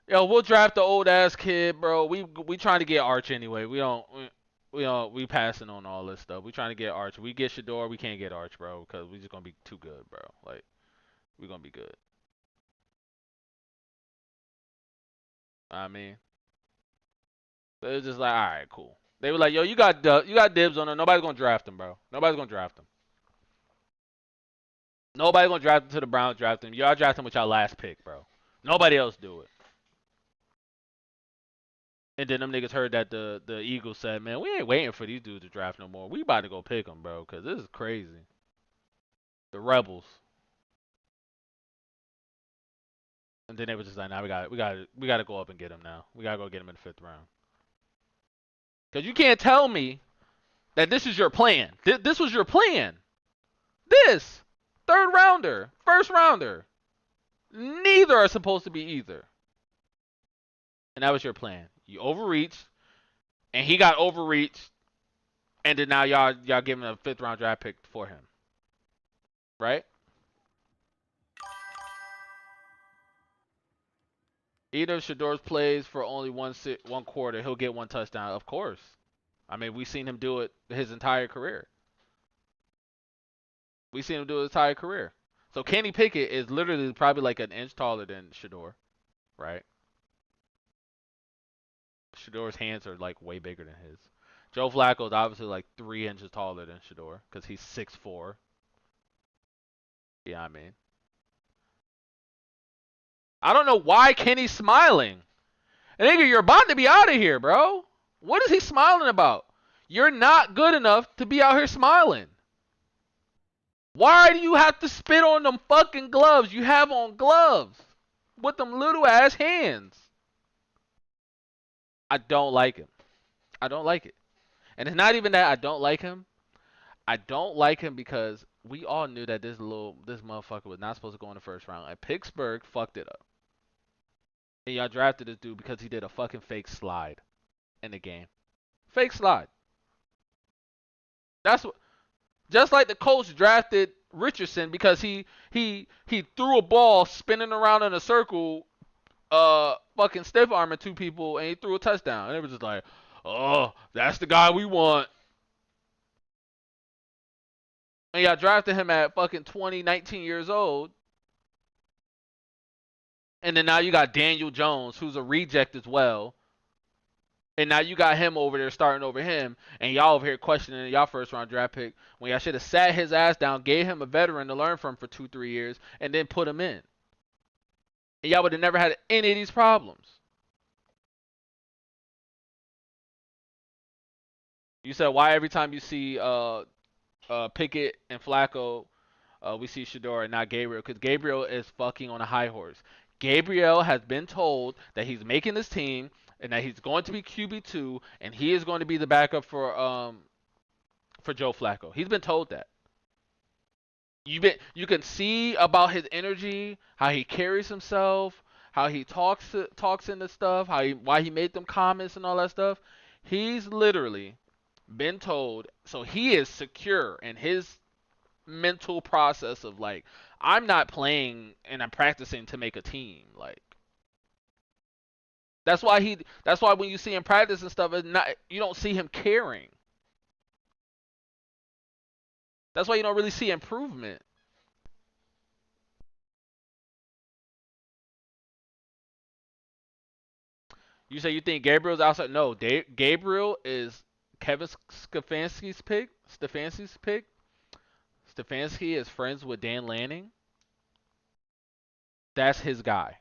yo, we'll draft the old ass kid, bro. We trying to get Arch anyway. We passing on all this stuff. We trying to get Arch. We get Shedeur, we can't get Arch, bro, because we just gonna be too good, bro. Like, we gonna be good. I mean, so it was just like, all right, cool. They were like, yo, you got dibs on him. Nobody's gonna draft him, bro. Nobody's gonna draft him. Nobody's gonna draft him till the Browns draft him. Y'all draft him with y'all last pick, bro. Nobody else do it. And then them niggas heard that the Eagles said, man, we ain't waiting for these dudes to draft no more. We about to go pick them, bro, because this is crazy. The Rebels. And then they was just like, nah, we got to go up and get him now. We got to go get him in the fifth round. Because you can't tell me that this is your plan. This was your plan. This. Third rounder. First rounder. Neither are supposed to be either. And that was your plan. You overreached, and he got overreached, and then now y'all giving a fifth round draft pick for him, right? Either Shedeur plays for only one quarter, he'll get one touchdown. Of course. I mean, we've seen him do it his entire career. We've seen him do it his entire career. So Kenny Pickett is literally probably like an inch taller than Shedeur, right? Shedeur's hands are like way bigger than his. Joe Flacco is obviously like 3 inches taller than Shedeur because he's 6'4". Yeah, I mean. I don't know why Kenny's smiling. And nigga, you're about to be out of here, bro. What is he smiling about? You're not good enough to be out here smiling. Why do you have to spit on them fucking gloves? You have on gloves with them little ass hands. I don't like him. I don't like it. And it's not even that I don't like him. I don't like him because we all knew that this motherfucker was not supposed to go in the first round. And Pittsburgh fucked it up. And y'all drafted this dude because he did a fucking fake slide in the game. Fake slide. That's what. Just like the Colts drafted Richardson because he threw a ball spinning around in a circle, fucking stiff arming two people, and he threw a touchdown. And it was just like, oh, that's the guy we want. And y'all drafted him at fucking 20, 19 years old. And then now you got Daniel Jones, who's a reject as well. And now you got him over there starting over him, and y'all over here questioning y'all first round draft pick when y'all should have sat his ass down, gave him a veteran to learn from for 2, 3 years, and then put him in. And y'all would have never had any of these problems. You said why every time you see Pickett and Flacco, we see Shedeur and not Gabriel, because Gabriel is fucking on a high horse. Gabriel has been told that he's making this team and that he's going to be QB2 and he is going to be the backup for Joe Flacco. He's been told that. You can see about his energy, how he carries himself, how he talks into stuff, why he made them comments and all that stuff. He's literally been told, so he is secure in his mental process of like, I'm not playing and I'm practicing to make a team. Like that's why when you see him practice and stuff, it's not, you don't see him caring. That's why you don't really see improvement. You say you think Gabriel's outside? No, Gabriel is Kevin Stefanski's pick. Stefanski's pick. Stefanski is friends with Dan Lanning. That's his guy.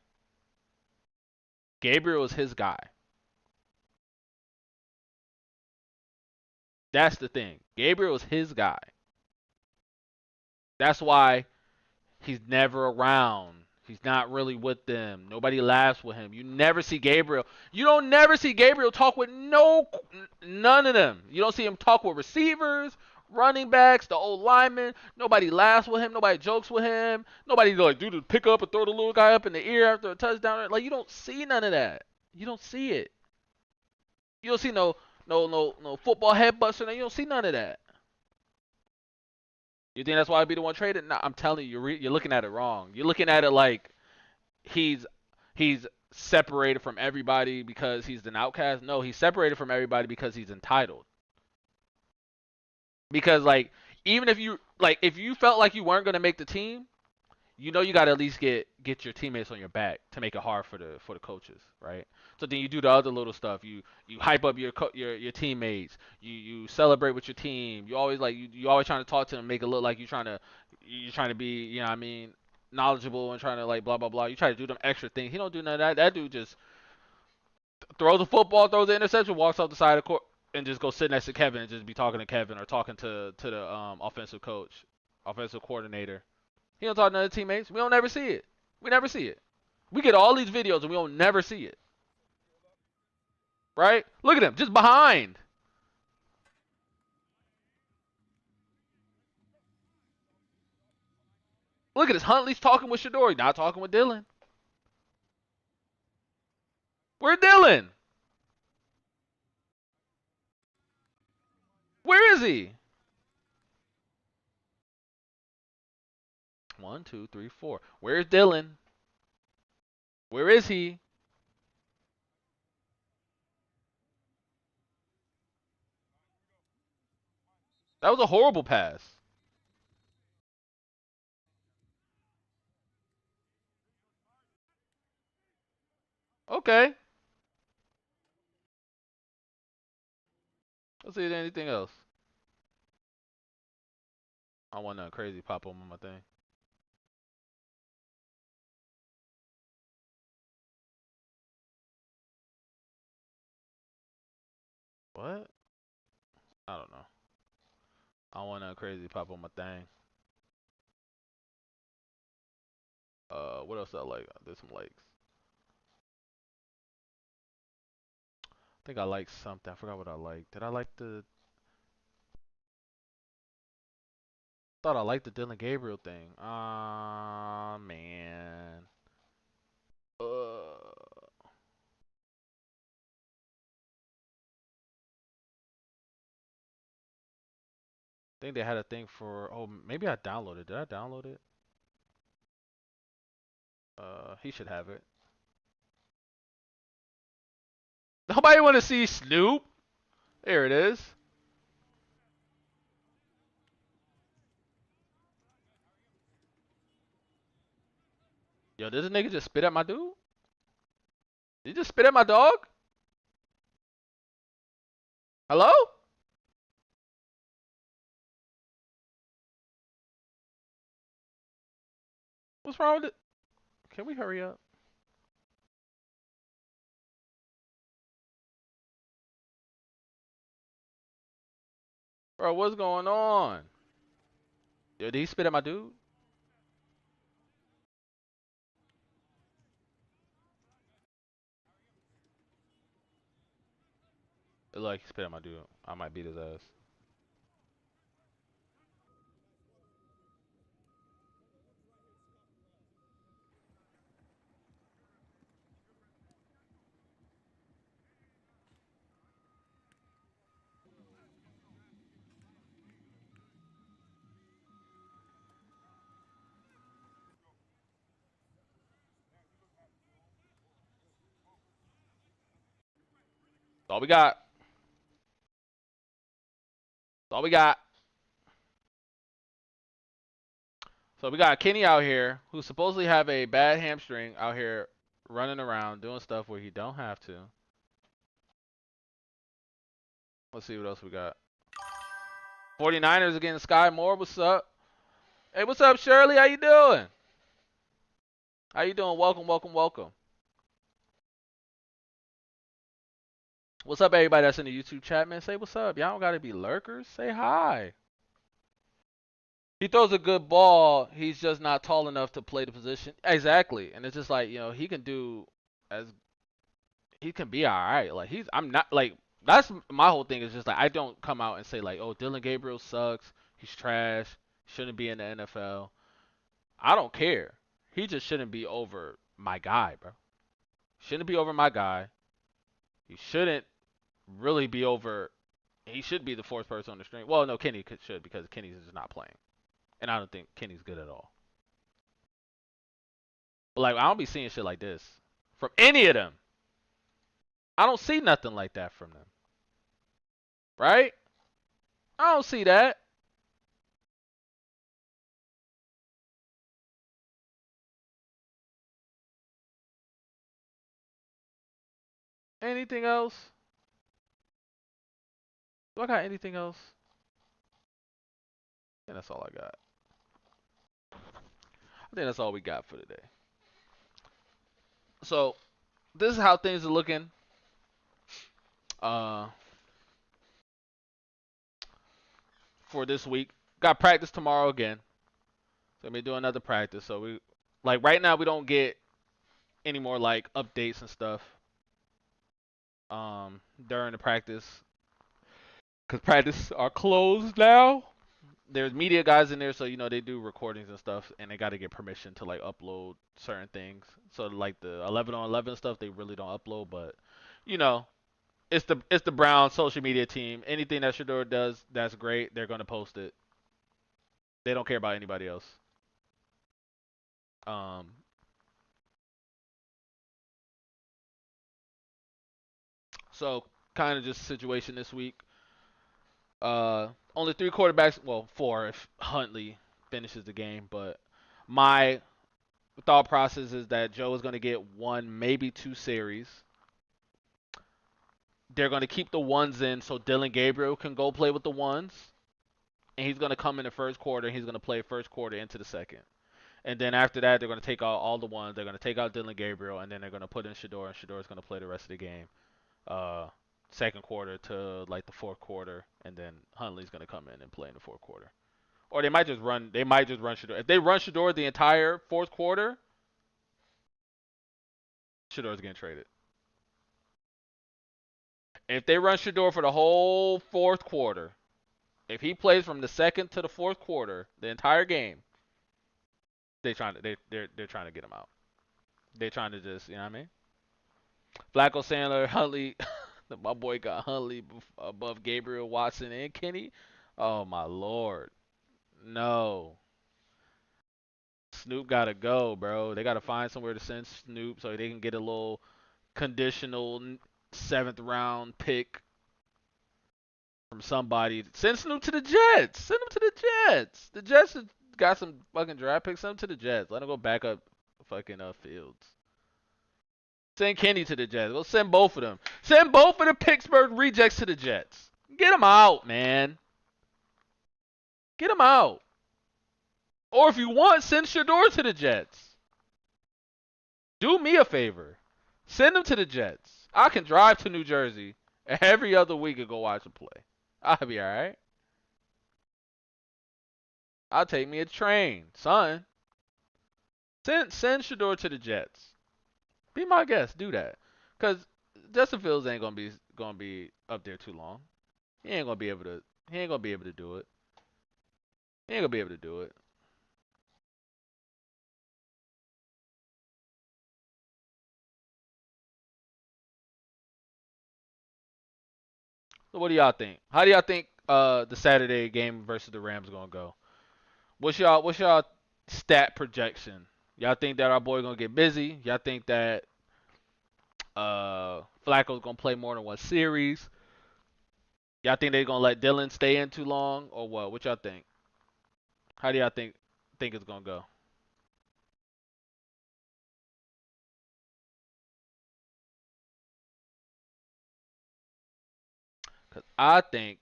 Gabriel is his guy. That's the thing. Gabriel is his guy. That's why he's never around. He's not really with them. Nobody laughs with him. You never see Gabriel. You don't never see Gabriel talk with none of them. You don't see him talk with receivers, running backs, the old linemen. Nobody laughs with him. Nobody jokes with him. Nobody like do the pick up and throw the little guy up in the ear after a touchdown. Like you don't see none of that. You don't see it. You don't see no football headbutts or nothing. You don't see none of that. You think that's why I'd be the one traded? No, I'm telling you, you're looking at it wrong. You're looking at it like he's he's separated from everybody because he's an outcast. No, he's separated from everybody because he's entitled. Because like even if you felt like you weren't gonna make the team, you know you gotta at least get your teammates on your back to make it hard for the coaches, right? So then you do the other little stuff. You hype up your teammates. You celebrate with your team. You always you always trying to talk to them, make it look like you're trying to be, you know what I mean, knowledgeable and trying to like blah blah blah. You try to do them extra things. He don't do none of that. That dude just throws the football, throws the interception, walks off the side of the court, and just go sit next to Kevin and just be talking to Kevin or talking to the offensive coach, offensive coordinator. He don't talk to other teammates. We don't never see it. We never see it. We get all these videos and we don't never see it. Right? Look at him, just behind. Look at this. Huntley's talking with Shedeur, not talking with Dylan. Where's Dylan? Where is he? 1, 2, 3, 4. Where's Dylan? Where is he? That was a horrible pass. Okay. Let's see if there's anything else. I want nothing crazy pop up on my thing. What? I don't know. I want nothing crazy pop on my thing. What else did I like? There's some likes. I think I liked something. I forgot what I liked. Did I like the? Thought I liked the Dylan Gabriel thing. Man. I think they had a thing for. Oh, maybe I downloaded. Did I download it? He should have it. Nobody want to see Snoop? There it is. Yo, did this nigga just spit at my dude? Did he just spit at my dog? Hello? What's wrong with it? Can we hurry up? Bro, what's going on? Yo, did he spit at my dude? It looked like he spit at my dude. I might beat his ass. That's all we got. That's all we got. So we got Kenny out here who supposedly have a bad hamstring out here running around doing stuff where he don't have to. Let's see what else we got. 49ers against Sky Moore. What's up? Hey, what's up, Shirley? How you doing? How you doing? Welcome, welcome, welcome. What's up, everybody that's in the YouTube chat, man? Say what's up. Y'all don't gotta be lurkers. Say hi. He throws a good ball. He's just not tall enough to play the position. Exactly. And it's just like, he can do as he can be all right. Like I'm not like that's my whole thing is just like I don't come out and say like, "Oh, Dylan Gabriel sucks. He's trash. Shouldn't be in the NFL." I don't care. He just shouldn't be over my guy, bro. Shouldn't be over my guy. He shouldn't really be over. He should be the fourth person on the string. Well, no, Kenny should because Kenny's just not playing, and I don't think Kenny's good at all. But like, I don't be seeing shit like this from any of them. I don't see nothing like that from them, right? I don't see that. Anything else? Do I got anything else? And that's all I got. I think that's all we got for today. So this is how things are looking. Uh, for this week. Got practice tomorrow again. So I'm gonna do another practice. So we like right now we don't get any more like updates and stuff during the practice because practice are closed now. There's media guys in there, so they do recordings and stuff, and they got to get permission to like upload certain things. So like the 11 on 11 stuff, they really don't upload, but you know, it's the Brown social media team. Anything that Shedeur does, that's great. They're gonna post it. They don't care about anybody else. Um, so kind of just situation this week. Only three quarterbacks. Well, four if Huntley finishes the game. But my thought process is that Joe is going to get one, maybe two series. They're going to keep the ones in so Dylan Gabriel can go play with the ones. And he's going to come in the first quarter. And he's going to play first quarter into the second. And then after that, they're going to take out all the ones. They're going to take out Dylan Gabriel. And then they're going to put in Shedeur. And Shedeur is going to play the rest of the game. Uh, Second quarter to like the fourth quarter. And then Huntley's going to come in and play in the fourth quarter. Or they might just run. They might just run Shedeur. If they run Shedeur the entire fourth quarter, Shedeur's getting traded. If they run Shedeur for the whole fourth quarter, if he plays from the second to the fourth quarter, the entire game, they're trying to get him out. They're trying to just, you know what I mean? Flacco, Sandler, Huntley, my boy got Huntley above Gabriel, Watson, and Kenny. Oh my lord, no. Snoop gotta go, bro. They gotta find somewhere to send Snoop so they can get a little conditional seventh round pick from somebody. Send Snoop to the Jets. Send him to the Jets. The Jets have got some fucking draft picks. Send him to the Jets. Let him go back up fucking Fields. Send Kenny to the Jets. We'll send both of them. Send both of the Pittsburgh rejects to the Jets. Get them out, man. Get them out. Or if you want, send Shedeur to the Jets. Do me a favor. Send him to the Jets. I can drive to New Jersey every other week and go watch him play. I'll be alright. I'll take me a train, son. Send Shedeur to the Jets. Be my guest. Do that, cause Justin Fields ain't gonna be up there too long. He ain't gonna be able to. He ain't gonna be able to do it. He ain't gonna be able to do it. So what do y'all think? How do y'all think the Saturday game versus the Rams gonna go? What's y'all stat projection? Y'all think that our boy gonna get busy? Y'all think that Flacco's gonna play more than one series? Y'all think they gonna let Dylan stay in too long or what? What y'all think? How do y'all think it's gonna go? Cause I think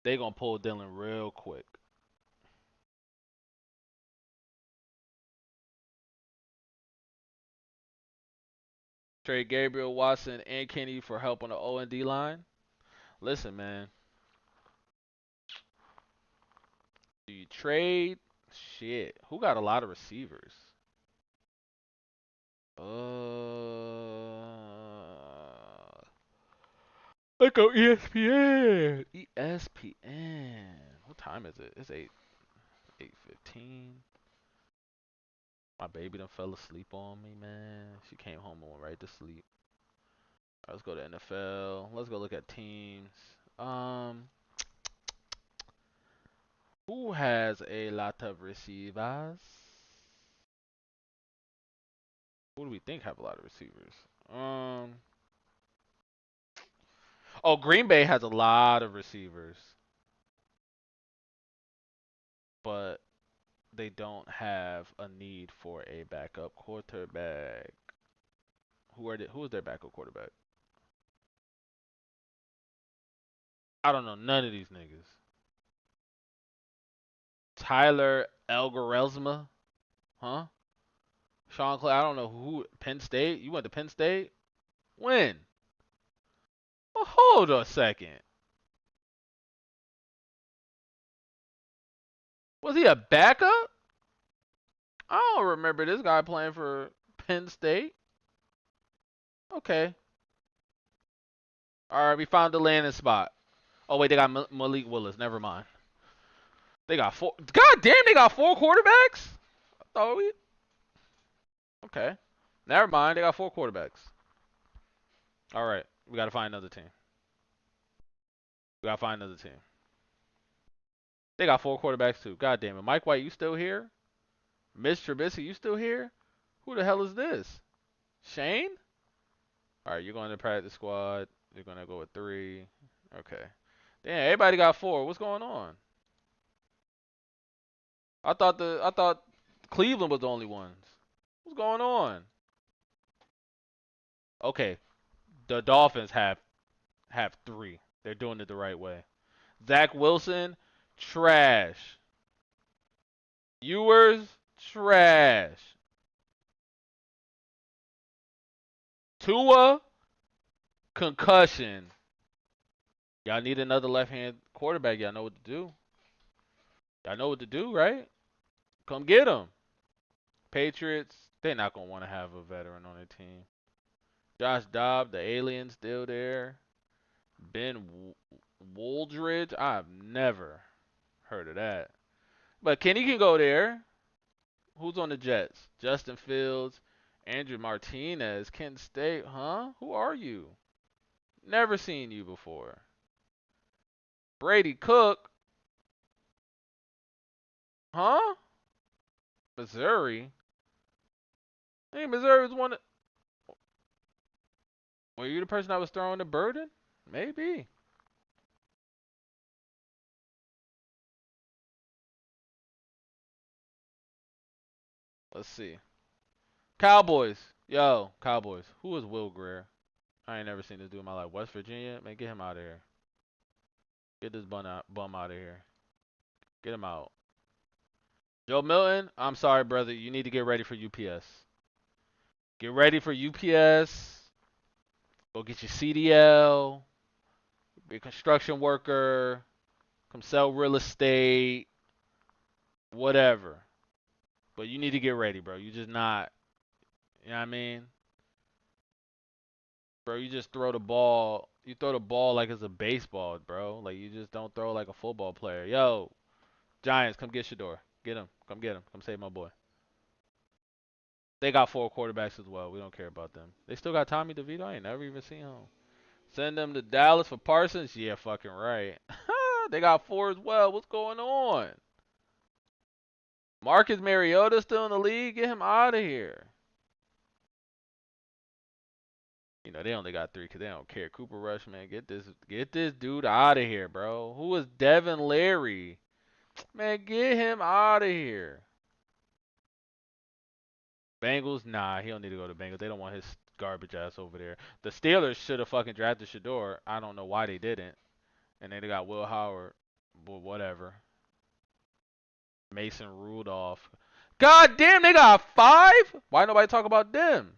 they gonna pull Dylan real quick. Trade Gabriel, Watson, and Kenny for help on the O and D line. Listen, man. Do you trade? Shit. Who got a lot of receivers? Let's go ESPN. ESPN. What time is it? It's 8:15. My baby done fell asleep on me, man. She came home and went right to sleep. All right, let's go to NFL. Let's go look at teams. Who has a lot of receivers? Who do we think have a lot of receivers? Oh, Green Bay has a lot of receivers, but they don't have a need for a backup quarterback. Who is their backup quarterback? I don't know none of these niggas. Tyler Algoresma? Huh? Sean Clay, I don't know who. Penn State? You went to Penn State? When? Well, hold a second. Was he a backup? I don't remember this guy playing for Penn State. Okay. All right, we found the landing spot. Oh wait, they got Malik Willis. Never mind. They got four. God damn, they got four quarterbacks. I thought we. Okay. Never mind. They got four quarterbacks. All right, we gotta find another team. We gotta find another team. They got four quarterbacks too. God damn it, Mike White, you still here? Mitch Trubisky, you still here? Who the hell is this? Shane? All right, you're going to practice squad. You're gonna go with 3. Okay. Damn, everybody got 4. What's going on? I thought Cleveland was the only ones. What's going on? Okay, the Dolphins have 3. They're doing it the right way. Zach Wilson, trash. Ewers, trash. Tua, concussion. Y'all need another left-hand quarterback. Y'all know what to do. Y'all know what to do, right? Come get him. Patriots, They're not gonna want to have a veteran on their team. Josh Dobb, the alien, still there. Ben Woldridge, I've never heard of that. But Kenny can go there. Who's on the Jets? Justin Fields, Andrew Martinez, Kent State, huh? Who are you? Never seen you before. Brady Cook, huh? Missouri. Hey, Missouri was one. Were you the person that was throwing the burden? Maybe. Let's see. Cowboys. Yo, Cowboys. Who is Will Greer? I ain't never seen this dude in my life. West Virginia? Man, get him out of here. Get this bum out of here. Get him out. Joe Milton, I'm sorry, brother. You need to get ready for UPS. Get ready for UPS. Go get your CDL. Be a construction worker. Come sell real estate. Whatever. But you need to get ready, bro. You just not. You know what I mean? Bro, you just throw the ball. You throw the ball like it's a baseball, bro. Like you just don't throw like a football player. Yo, Giants, come get Shedeur. Get him. Come get him. Come save my boy. They got 4 quarterbacks as well. We don't care about them. They still got Tommy DeVito. I ain't never even seen him. Send them to Dallas for Parsons? Yeah, fucking right. They got 4 as well. What's going on? Marcus Mariota still in the league? Get him out of here. You know, they only got 3 because they don't care. Cooper Rush, man, get this dude out of here, bro. Who is Devin Leary? Man, get him out of here. Bengals? Nah, he don't need to go to Bengals. They don't want his garbage ass over there. The Steelers should have fucking drafted Shedeur. I don't know why they didn't. And then they got Will Howard. But whatever. Mason Rudolph. God damn, they got 5? Why nobody talk about them?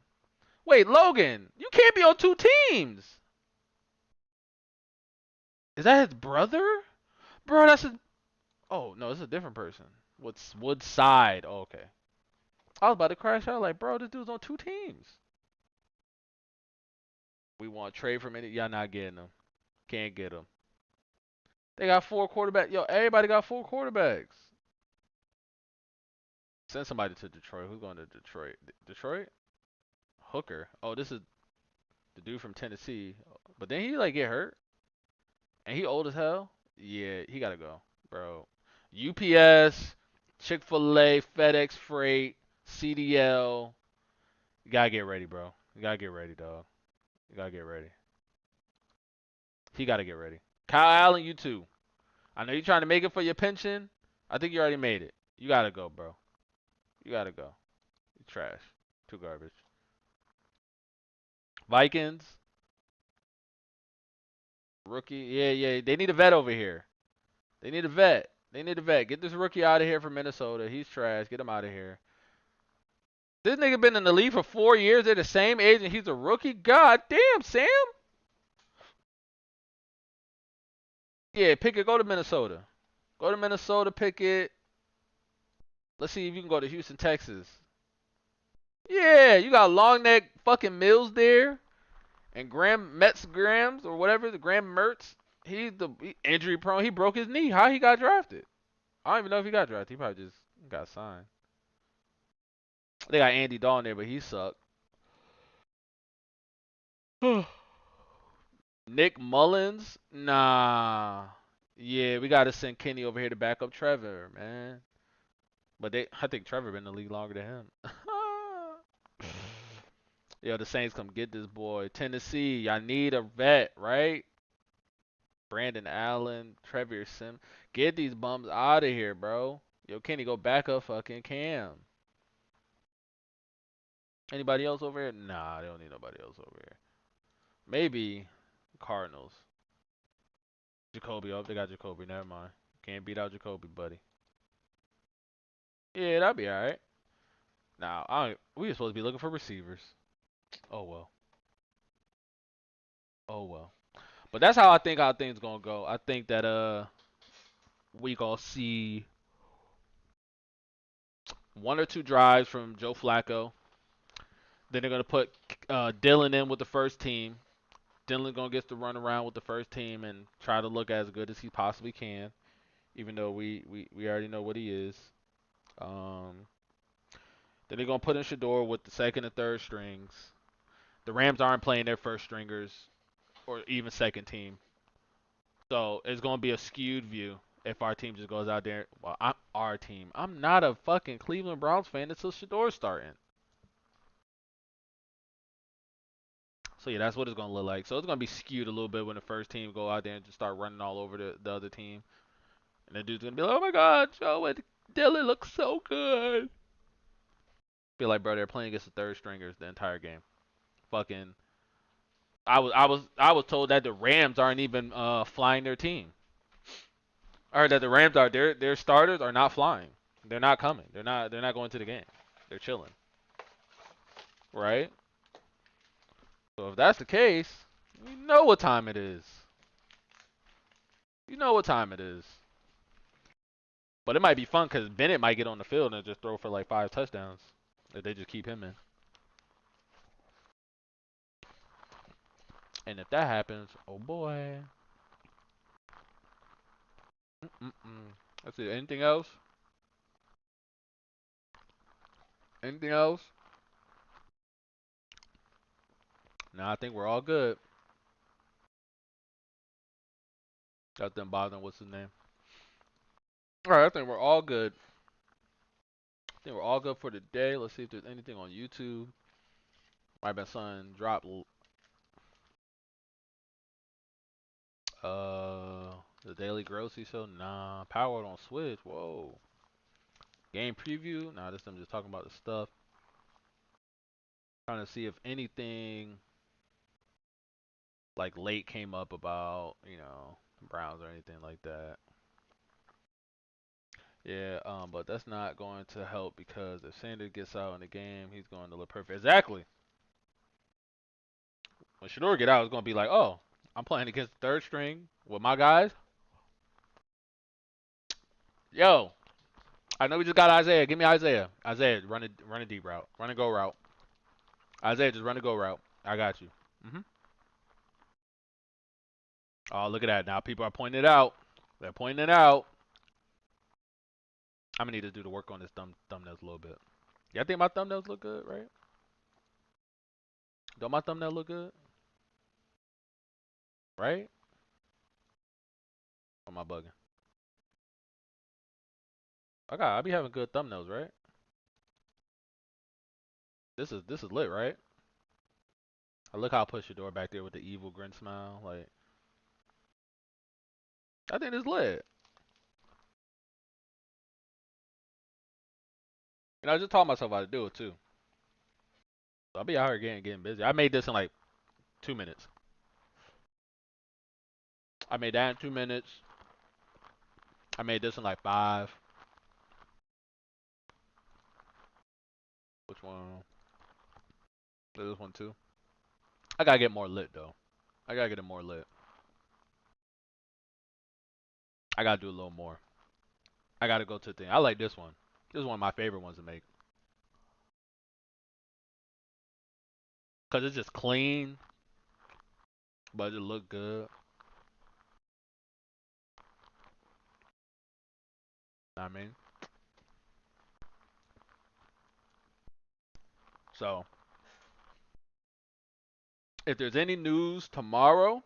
Wait, Logan, you can't be on 2 teams. Is that his brother? Bro, that's a... Oh, no, it's a different person. What's Woodside? Oh, okay. I was about to crash out like, bro, this dude's on 2 teams. We want to trade from any... Y'all not getting them. Can't get them. They got 4 quarterbacks. Yo, everybody got 4 quarterbacks. Send somebody to Detroit. Who's going to Detroit? Detroit? Hooker. Oh, this is the dude from Tennessee. But then he like get hurt. And he old as hell. Yeah, he gotta go, bro. UPS, Chick-fil-A, FedEx Freight, CDL. You gotta get ready, bro. You gotta get ready, dog. You gotta get ready. He gotta get ready. Kyle Allen, you too. I know you're trying to make it for your pension. I think you already made it. You gotta go, bro. You gotta go. You trash. Too garbage. Vikings. Rookie. Yeah. They need a vet over here. They need a vet. They need a vet. Get this rookie out of here from Minnesota. He's trash. Get him out of here. This nigga been in the league for 4 years. They're the same age and he's a rookie. God damn, Sam. Yeah, Pickett, go to Minnesota. Go to Minnesota, Pickett. Let's see if you can go to Houston, Texas. Yeah, you got long neck fucking Mills there. And Grams or whatever, the Graham Mertz. He's injury prone. He broke his knee. How he got drafted? I don't even know if he got drafted. He probably just got signed. They got Andy Dalton there, but he sucked. Nick Mullins? Nah. Yeah, we gotta send Kenny over here to back up Trevor, man. But I think Trevor been in the league longer than him. Yo, the Saints come get this boy. Tennessee, y'all need a vet, right? Brandon Allen, Trevor Sim. Get these bums out of here, bro. Yo, Kenny, go back up fucking Cam. Anybody else over here? Nah, they don't need nobody else over here. Maybe Cardinals. Jacoby, oh, they got Jacoby. Never mind. Can't beat out Jacoby, buddy. Yeah, that'd be alright. Now, we were supposed to be looking for receivers. Oh well. Oh well. But that's how I think how things gonna go. I think that we gonna see 1 or 2 drives from Joe Flacco. Then they're gonna put Dylan in with the first team. Dylan gonna get to run around with the first team and try to look as good as he possibly can, even though we already know what he is. Um, then they're gonna put in Shedeur with the second and third strings. The Rams aren't playing their first stringers or even second team, so it's gonna be a skewed view if our team just goes out there. Well, our team. I'm not a fucking Cleveland Browns fan until Shedeur's starting. So yeah, that's what it's gonna look like. So it's gonna be skewed a little bit when the first team go out there and just start running all over the other team. And the dude's gonna be like, "Oh my God, Joe and Dylan look so good." Feel like, bro, they're playing against the third stringers the entire game. Fucking, I was told that the Rams aren't even flying their team. Or that the Rams are their starters are not flying. They're not coming. They're not going to the game. They're chilling. Right? So if that's the case, you know what time it is. You know what time it is. But it might be fun because Bennett might get on the field and just throw for like 5 touchdowns if they just keep him in. And if that happens, oh boy. That's it. Anything else? Anything else? No, I think we're all good. Got them bothering. What's his name? All right, I think we're all good. I think we're all good for the day. Let's see if there's anything on YouTube. Might have been something drop. The Daily Grocery Show. Nah, Power on Switch. Whoa. Game preview. Nah, this them just talking about the stuff. Trying to see if anything like late came up about Browns or anything like that. Yeah, but that's not going to help because if Sanders gets out in the game, he's going to look perfect. Exactly. When Shedeur get out, it's going to be like, oh, I'm playing against the third string with my guys. Yo, I know we just got Isaiah. Give me Isaiah. Isaiah, run a deep route. Run a go route. Isaiah, just run a go route. I got you. Oh, look at that. Now people are pointing it out. They're pointing it out. I'm going to need to do the work on this thumbnails a little bit. Y'all think my thumbnails look good, right? Don't my thumbnail look good? Right? Or am I bugging? I be having good thumbnails, right? This is lit, right? I look how I push your door back there with the evil grin smile. Like, I think it's lit. And I just taught myself how to do it too. So I'll be out here getting busy. I made this in like 2 minutes. I made that in 2 minutes. I made this in like 5. Which one? This one too. I gotta get more lit though. I gotta get it more lit. I gotta do a little more. I gotta go to the thing. I like this one. This is one of my favorite ones to make. Cause it's just clean, but it look good. I mean, so if there's any news tomorrow,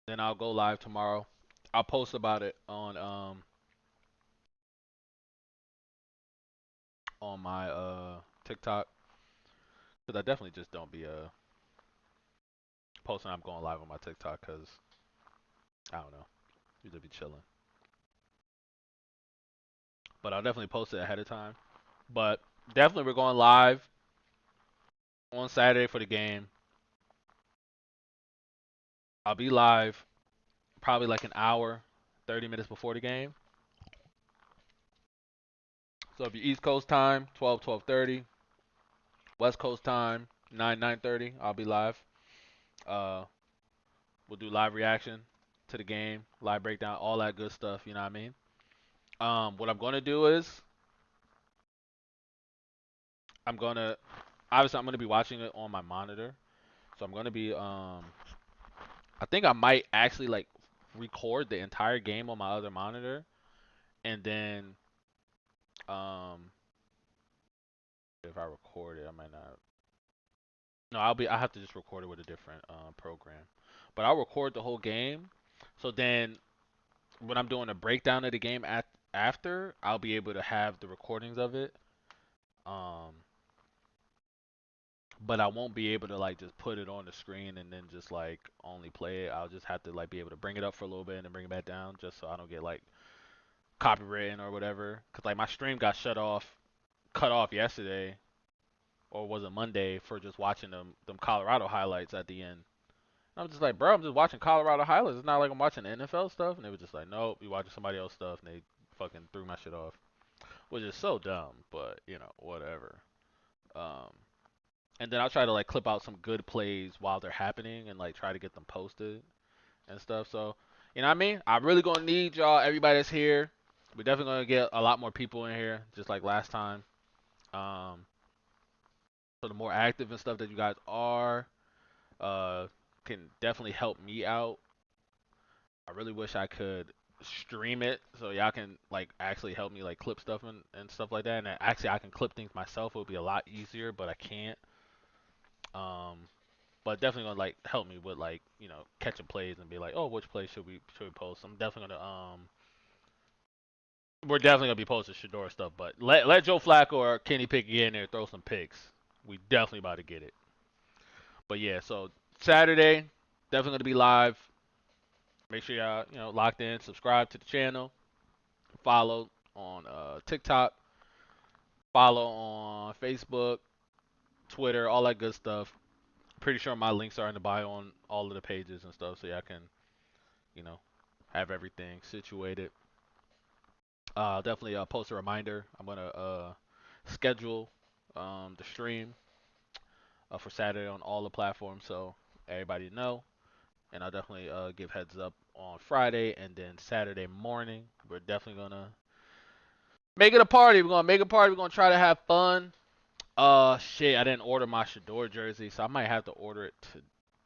then I'll go live tomorrow. I'll post about it on my TikTok. Cause I definitely just don't be posting I'm going live on my TikTok because I don't know. You just be chilling. But I'll definitely post it ahead of time. But definitely we're going live on Saturday for the game. I'll be live probably like an hour, 30 minutes before the game. So if you're East Coast time, 12:30. West Coast time, 9:30. I'll be live. Uh, we'll do live reaction to the game, live breakdown, all that good stuff. You know what I mean? What I'm gonna do is I'm gonna obviously I'm gonna be watching it on my monitor, so I'm gonna be I think I might actually like record the entire game on my other monitor, and then um if I record it, I might not. No, I have to just record it with a different program, but I'll record the whole game, so then when I'm doing a breakdown of the game after, I'll be able to have the recordings of it. Um, but I won't be able to like just put it on the screen and then just like only play it. I'll just have to like be able to bring it up for a little bit and then bring it back down just so I don't get like copywritten or whatever. Cause like my stream got cut off yesterday, or was it Monday, for just watching them Colorado highlights at the end. And I'm just like, bro, I'm just watching Colorado highlights. It's not like I'm watching NFL stuff. And they were just like, nope, you watching somebody else stuff, and they fucking threw my shit off, which is so dumb. But you know, whatever. Um, and then I'll try to like clip out some good plays while they're happening and like try to get them posted and stuff. So, you know what I mean? I'm really gonna need y'all, everybody that's here. We're definitely gonna get a lot more people in here, just like last time. Um, so the more active and stuff that you guys are, can definitely help me out. I really wish I could stream it so y'all can like actually help me like clip stuff and stuff like that. And actually I can clip things myself. It would be a lot easier, but I can't. Um, but definitely gonna like help me with like catching plays and be like, oh, which play should we post? I'm definitely gonna we're definitely gonna be posting Shedeur stuff, but let Joe Flacco or Kenny Pickett get in there and throw some picks. We definitely about to get it. But yeah, so Saturday definitely gonna be live. Make sure y'all locked in, subscribe to the channel, follow on TikTok, follow on Facebook, Twitter, all that good stuff. Pretty sure my links are in the bio on all of the pages and stuff, so y'all can you know have everything situated. Definitely post a reminder. I'm gonna schedule the stream for Saturday on all the platforms, so everybody know. And I'll definitely give heads up on Friday, and then Saturday morning we're definitely gonna make it a party. We're gonna make a party. We're gonna try to have fun. Shit, I didn't order my Shedeur jersey, so I might have to order it to.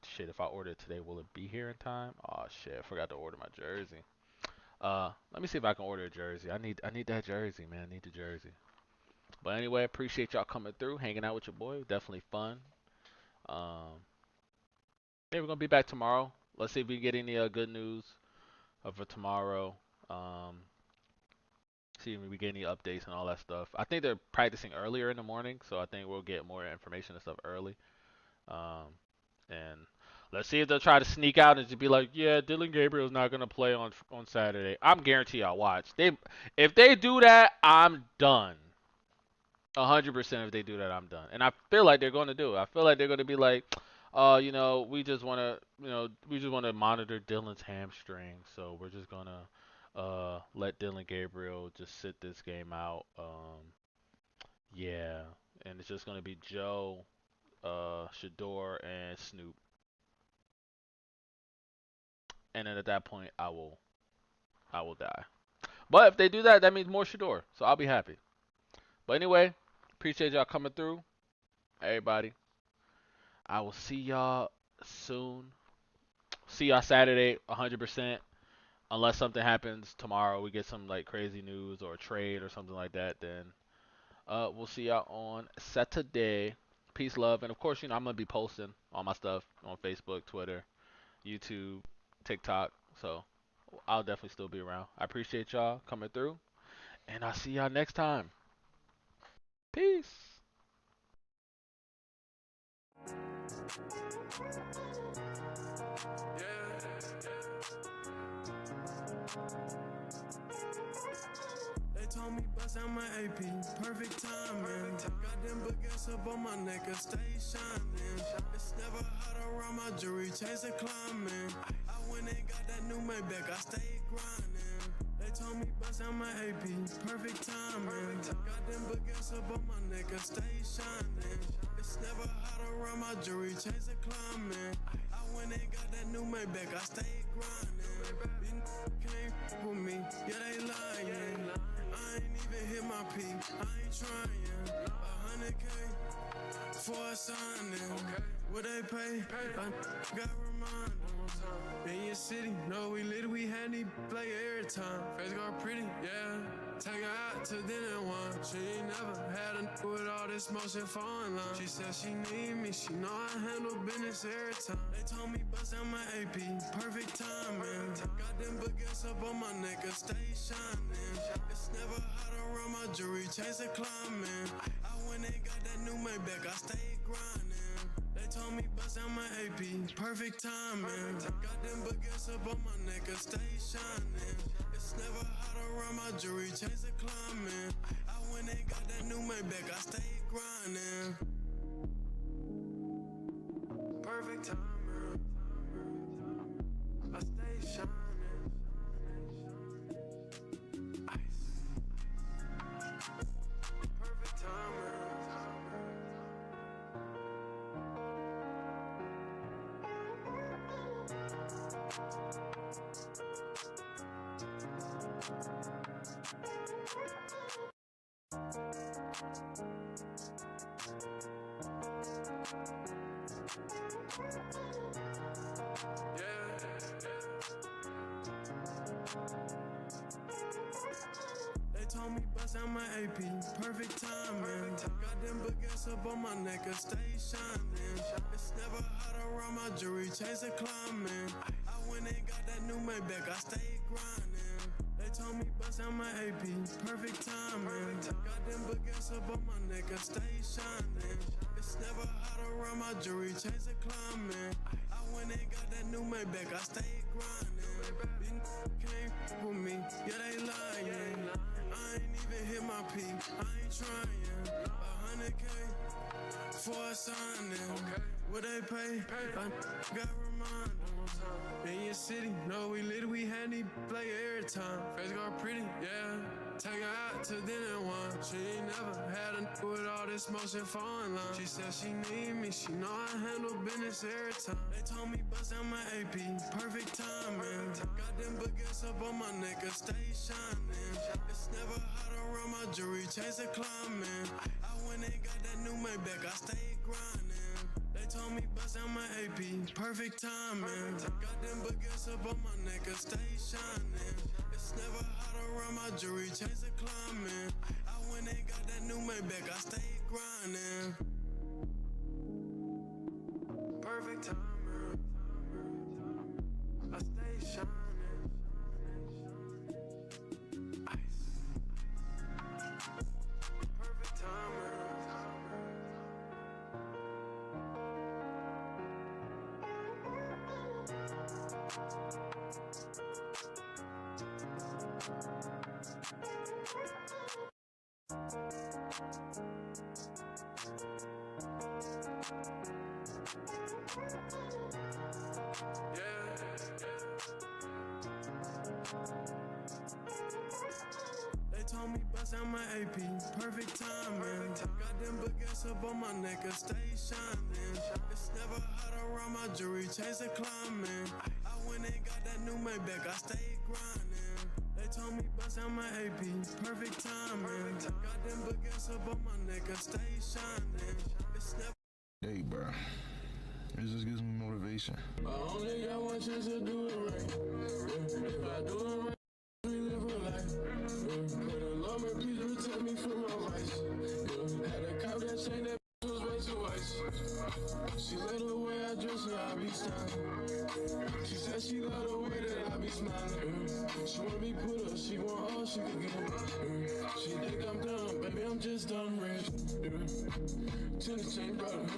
Shit, if I order it today, will it be here in time? Oh shit, I forgot to order my jersey. Let me see if I can order a jersey. I need that jersey, man. I need the jersey. But anyway, appreciate y'all coming through, hanging out with your boy. Definitely fun. Um, yeah, we're gonna be back tomorrow. Let's see if we can get any good news for tomorrow. Um, see if we get any updates and all that stuff. I think they're practicing earlier in the morning, so I think we'll get more information and stuff early. Um, and let's see if they'll try to sneak out and just be like, yeah, Dylan Gabriel's not gonna play on Saturday. I'm guarantee I'll watch. If they do that, I'm done. 100% if they do that, I'm done. And I feel like they're going to do it. I feel like they're going to be like, we just want to, monitor Dylan's hamstring, so we're just going to let Dylan Gabriel just sit this game out. Yeah, and it's just going to be Joe, Shedeur, and Snoop. And then at that point, I will die. But if they do that, that means more Shedeur, so I'll be happy. But anyway, appreciate y'all coming through, everybody. I will see y'all soon. See y'all Saturday, 100%. Unless something happens tomorrow, we get some like crazy news or a trade or something like that, then we'll see y'all on Saturday. Peace, love, and of course, I'm gonna be posting all my stuff on Facebook, Twitter, YouTube, TikTok. So I'll definitely still be around. I appreciate y'all coming through, and I'll see y'all next time. Peace. They told me bust out my AP, perfect timing. Got them baguettes up on my neck, I stay shining. It's never hot around my jewelry, chasing climbing. I went and got that new Maybach, I stay grinding. They told me bust out my AP, perfect timing. Got them baguettes up on my neck, I stay shining. It's never hot around my jewelry, chasing climbing. I went and got that new Maybach, I stay grinding. Came with me, yeah they lying. I ain't even hit my peak, I ain't trying. 100K for a signing. What they pay? I got reminders. In your city, no, we lit, we handy, play every time. Face got pretty, yeah. Take her out to dinner and wine. She ain't never had a with all this motion falling line. She said she need me, she know I handle business every time. They told me bust out my AP, perfect timing. Got them baguettes up on my neck, I stay shining. It's never hot around my jewelry, chase a climbing. I went and got that new Maybach, I stay grinding. They told me bust out my AP, perfect timing. Got them baguettes up on my neck, I stay shining. It's never hot around my jewelry, chase a climbing. I went and got that new Maybach, I stay grinding. Perfect timing. I stay shining. Ice. Perfect timing. They told me bust out my AP, perfect timing. Got them baguettes up on my neck, I stay shining. It's never hot around my jewelry, chase a climbing. I went and got that new Maybach, I stay grinding. They told me bust out my AP, perfect timing. Got them baguettes up on my neck, I stay shining. It's never hot around my jewelry, chase a climbing. I went and got that new Maybach, I stay grinding. These came with me, yeah they lying. I ain't even hit my peak, I ain't trying. 100K for a signing. What they pay? I got reminders. In your city, no, we lit, we handy, play every time. Face got pretty, yeah. Take her out to dinner and wine. She ain't never had a with all this motion falling line. She said she need me, she know I handle business every time. They told me bust out my AP, perfect timing. Got them baguettes up on my neck, I stay shining. It's never hot around my jewelry, chase a climbing. I went and got that new Maybach, I stay grinding. They told me bust out my AP, perfect timing. Got them baguettes up on my neck, I stay shining. It's never hot around my jewelry, chase a climbing. I went and got that new Maybach, I stay grinding. Perfect timing. I stay shining. Ice. Perfect timing. They told me bust out my AP, perfect timing. Got them baguettes up on my neck, I stay shining. It's never hot around my jewelry, chase a climbing. I went and got that new Maybach, I stay grinding. They told me bust out my AP, perfect timing. Got them baguettes up on my neck, I stay shining. It's never. Hey, bro. It just gives me motivation. I only got one chance to do it right. If I do it right, we live a life. Pray the Lord may please protect me from my vice. Had a cop that chain that was way too ice. She let the way I dress her, I be styling. She said she love the way that I be smiling. She want me put up, she want all she can get. She think I'm dumb, baby, I'm just dumb rich. Tennis chain, brother.